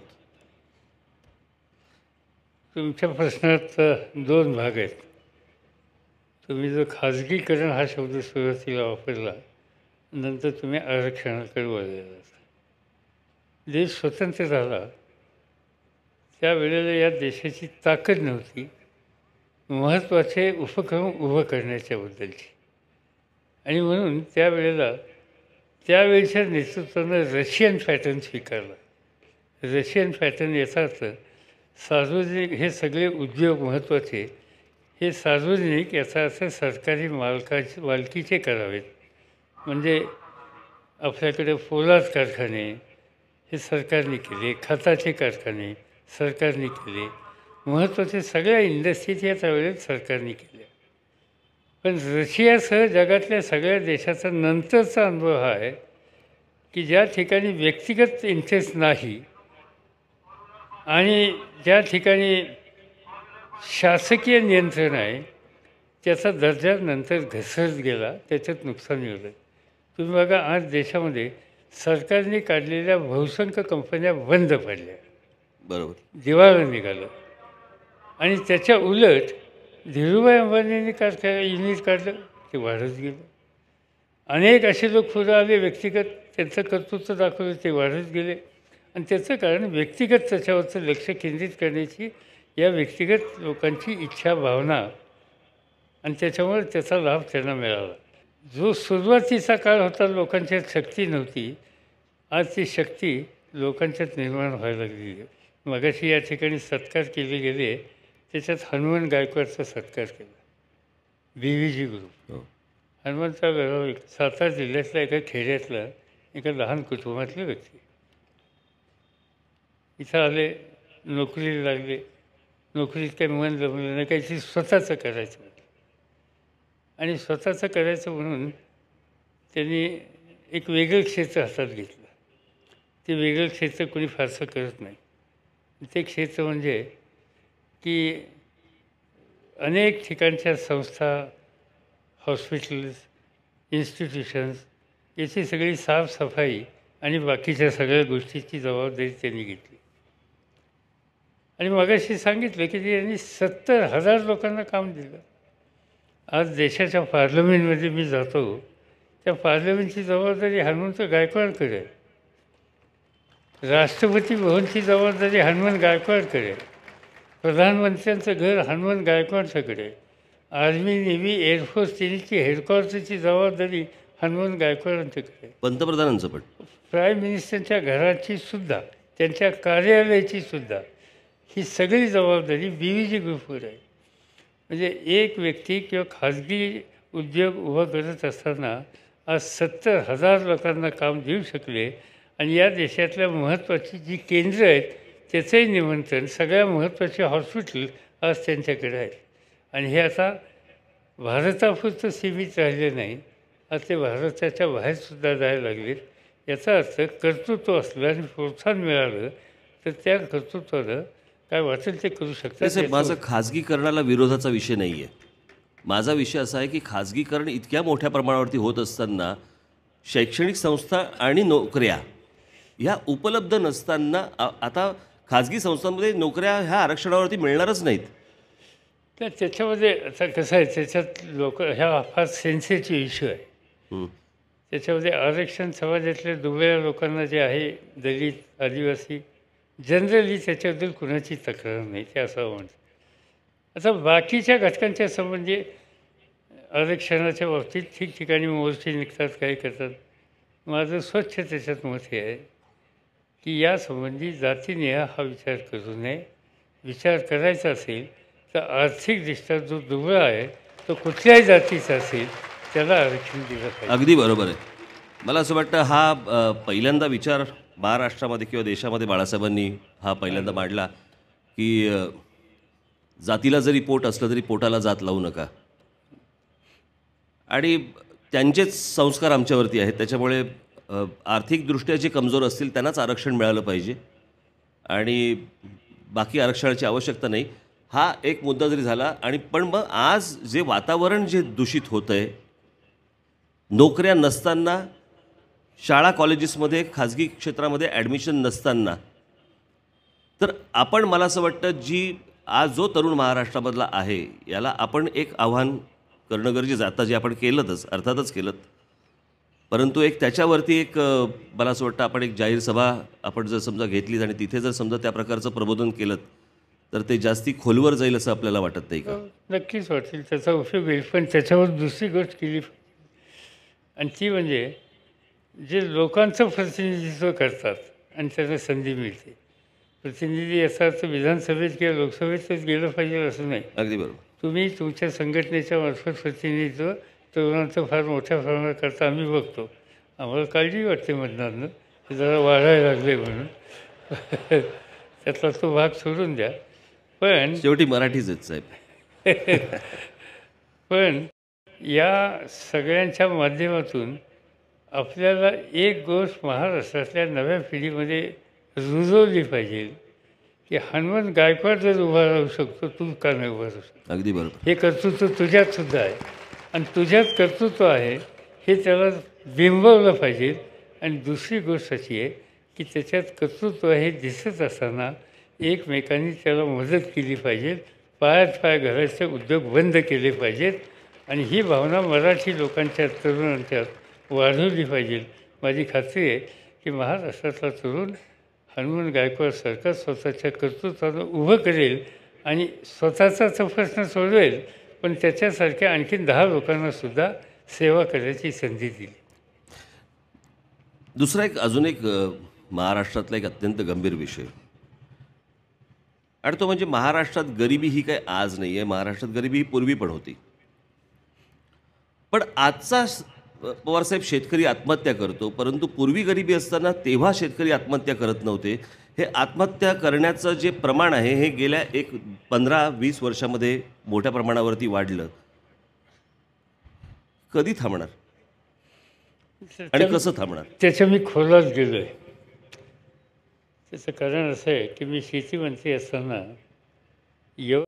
तुमच्या प्रश्नात 2 भाग आहेत. तुम्ही जो खाजगीकरण हा शब्द सुरुवातीला वापरला, नंतर तुम्ही आरक्षणाकडे वळलेला. देश स्वतंत्र झाला त्यावेळेला या देशाची ताकद नव्हती महत्त्वाचे उपक्रम उभं करण्याच्याबद्दलची. आणि म्हणून त्यावेळेला त्यावेळच्या नेतृत्वानं रशियन पॅटर्न स्वीकारला. रशियन पॅटर्न याचा अर्थ सार्वजनिक, हे सगळे उद्योग महत्त्वाचे हे सार्वजनिक, याचा अर्थ सरकारी मालकीचे करावेत. म्हणजे आपल्याकडे पोलाद कारखाने हे सरकारने केले, खताचे कारखाने सरकारने केले, महत्त्वाचे सगळ्या इंडस्ट्रीज या त्यावेळेस सरकारने केल्या. पण रशियासह जगातल्या सगळ्या देशाचा नंतरचा अनुभव हा आहे की ज्या ठिकाणी व्यक्तिगत इंटरेस्ट नाही आणि ज्या ठिकाणी शासकीय नियंत्रण आहे त्याचा दर्जा नंतर घसरत गेला, त्याच्यात नुकसान झालं. तुम्ही बघा आज देशामध्ये सरकारने काढलेल्या बहुसंख्य कंपन्या बंद पडल्या, बरोबर, दिवाळा निघालं. आणि त्याच्या उलट धीरूभाई अंबानींनी युनिट काढलं, ते वाढत गेलं. अनेक असे लोक पुढे आले व्यक्तिगत, त्यांचं कर्तृत्व दाखवलं, ते वाढत गेले. आणि त्याचं कारण व्यक्तिगत त्याच्यावरचं लक्ष केंद्रित करण्याची या व्यक्तिगत लोकांची इच्छा, भावना, आणि त्याच्यामुळे त्याचा लाभ त्यांना मिळाला. जो सुरुवातीचा काळ होता लोकांच्यात शक्ती नव्हती, आज ती शक्ती लोकांच्यात निर्माण व्हायला लागलेली आहे. मगाशी या ठिकाणी सत्कार केले गेले, त्याच्यात हनुमान गायकवाडचा सत्कार केला, BVG ग्रुप. हो. हनुमंतराव गायकवाड सातारा जिल्ह्यातल्या एका खेड्यातला एका लहान कुटुंबातले व्यक्ती. इथं आले, नोकरीला लागले. नोकरीत काही मन जमलं नाही, काहीतरी स्वतःचं करायचं म्हटलं. आणि स्वतःचं करायचं म्हणून त्यांनी एक वेगळं क्षेत्र हातात घेतलं. ते वेगळं क्षेत्र कोणी फारसं करत नाही. ते क्षेत्र म्हणजे की अनेक ठिकाणच्या संस्था, हॉस्पिटल्स, इन्स्टिट्यूशन्स याची सगळी साफसफाई आणि बाकीच्या सगळ्या गोष्टीची जबाबदारी त्यांनी घेतली. आणि मगाशी सांगितलं की त्यांनी 70,000 लोकांना काम दिलं. आज देशाच्या पार्लमेंटमध्ये मी जातो, त्या पार्लमेंटची जबाबदारी हनुमंत गायकवाडकडे आहे. राष्ट्रपती भवनची जबाबदारी हनुमान गायकवाडकडे आहे. प्रधानमंत्र्यांचं घर हनुमान गायकवाडच्याकडे आहे. आर्मी, नेव्ही, एअरफोर्स तिन्हीची हेडक्वार्टरची जबाबदारी हनुमान गायकवाडांच्याकडे आहे. पंतप्रधानांचं पण प्राईम मिनिस्टरच्या घराची सुद्धा, त्यांच्या कार्यालयाची सुद्धा ही सगळी जबाबदारी BVG ग्रुपवर आहे. म्हणजे एक व्यक्ती किंवा खाजगी उद्योग उभा करत असताना आज 70,000 लोकांना काम देऊ शकले. आणि या देशातल्या महत्त्वाची जी केंद्रं आहेत त्याचंही निमंत्रण, सगळ्या महत्त्वाचे हॉस्पिटल आज त्यांच्याकडे आहेत. आणि हे आता भारतापुरतं सीमित राहिले नाही, आज ते भारताच्या बाहेरसुद्धा जायला लागलेत. याचा अर्थ कर्तृत्व असलं आणि प्रोत्साहन मिळालं तर त्या कर्तृत्वानं काय वाटेल ते करू शकतात. साहेब, माझा खाजगीकरणाला विरोधाचा विषय नाही आहे. माझा विषय असा आहे की खाजगीकरण इतक्या मोठ्या प्रमाणावरती होत असताना शैक्षणिक संस्था आणि नोकऱ्या ह्या उपलब्ध नसताना आता खाजगी संस्थांमध्ये नोकऱ्या ह्या आरक्षणावरती मिळणारच नाहीत. तर त्याच्यामध्ये आता कसं आहे, त्याच्यात लोक ह्या फार सेन्सिटिव्ह इश्यू आहे. त्याच्यामध्ये आरक्षण समाजातल्या दुबळ्या लोकांना जे आहे, दलित, आदिवासी, जनरली त्याच्याबद्दल कुणाची तक्रार नाही, ते असं म्हणतं. आता बाकीच्या घटकांच्या संबंधी आरक्षणाच्या बाबतीत ठिकठिकाणी मोर्चे निघतात, काही करतात. माझं स्वच्छ त्याच्यात मत हे आहे की यासंबंधी जातीने हा विचार करू नये. विचार करायचा असेल तर आर्थिकदृष्ट्या जो दुबळा आहे तो कुठल्याही जातीचा असेल त्याला आरक्षण दिलं पाहिजे. अगदी बरोबर आहे. मला असं वाटतं हा पहिल्यांदा विचार महाराष्ट्रामध्ये किंवा देशामध्ये बाळासाहेबांनी हा पहिल्यांदा मांडला की जातीला जरी पोट असलं तरी पोटाला जात लावू नका. आणि त्यांचेच संस्कार आमच्यावरती आहेत, त्याच्यामुळे आर्थिकदृष्ट्या जे कमजोर असतील त्यांनाच आरक्षण मिळालं पाहिजे आणि बाकी आरक्षणाची आवश्यकता नाही. हा एक मुद्दा जरी झाला. आणि पण मग आज जे वातावरण जे दूषित होतं आहे, नोकऱ्या नसताना, शाळा कॉलेजेसमध्ये खाजगी क्षेत्रामध्ये ॲडमिशन नसताना, तर आपण, मला असं वाटतं, जी आज जो तरुण महाराष्ट्रामधला आहे याला आपण एक आव्हान करणं गरजेचं. आता जे आपण केलंच, अर्थातच केलं, परंतु एक त्याच्यावरती एक मला असं वाटतं आपण एक जाहीर सभा आपण जर समजा घेतलीत आणि तिथे जर समजा त्या प्रकारचं प्रबोधन केलं तर ते जास्ती खोलवर जाईल असं आपल्याला वाटत नाही का? नक्कीच वाटेल, त्याचा उपयोग होईल. पण त्याच्यावर दुसरी गोष्ट केली आणि ती म्हणजे जे लोकांचं प्रतिनिधित्व करतात आणि त्यांना संधी मिळते. प्रतिनिधी याचा अर्थ विधानसभेत किंवा लोकसभेतच गेलं पाहिजे असं नाही. अगदी बरोबर. तुम्ही तुमच्या संघटनेच्या मार्फत प्रतिनिधित्व तरुणांचं फार मोठ्या प्रमाणात करता आम्ही बघतो. आम्हाला काळजी वाटते मतदारांना, हे जरा वाढायला लागले म्हणून. त्यातला तो भाग सोडून द्या. पण शेवटी मराठीच आहेत साहेब. पण या सगळ्यांच्या माध्यमातून आपल्याला एक गोष्ट महाराष्ट्रातल्या नव्या पिढीमध्ये रुजवली पाहिजे की हनुमान गायकवाड जर उभा राहू शकतो, तू का नाही उभा राहू शकतो? अगदी बरोबर. हे कर्तृत्व तुझ्यात सुद्धा आहे आणि तुझ्यात कर्तृत्व आहे हे त्याला बिंबवलं पाहिजे. आणि दुसरी गोष्ट अशी आहे की त्याच्यात कर्तृत्व हे दिसत असताना एकमेकांनी त्याला मदत केली पाहिजे. पायात पाय घालायचे उद्योग बंद केले पाहिजेत आणि ही भावना मराठी लोकांच्या तरुणांच्यात वाढवली पाहिजे. माझी खात्री आहे की महाराष्ट्रातला तरुण हनुमान गायकवाडसारखा स्वतःच्या कर्तृत्वानं उभं करेल आणि स्वतःचा तो प्रश्न सोडवेल, पण त्याच्यासारख्या आणखीन 10 लोकांनासुद्धा सेवा करायची संधी दिली. दुसरा एक अजून एक महाराष्ट्रातला एक अत्यंत गंभीर विषय आणि तो म्हणजे महाराष्ट्रात गरिबी ही काही आज नाही आहे. महाराष्ट्रात गरिबी ही पूर्वी पण होती. पण आजचा पवारसाहेब शेतकरी आत्महत्या करतो, परंतु पूर्वी गरिबी असताना तेव्हा शेतकरी आत्महत्या करत नव्हते. हे आत्महत्या करण्याचं जे प्रमाण आहे हे गेल्या एक 15-20 वर्षामध्ये मोठ्या प्रमाणावरती वाढलं. कधी थांबणार आणि कसं थांबणार? त्याच्या मी खोलात गेलो आहे. त्याचं कारण असं आहे की मी शेतीमंत्री असताना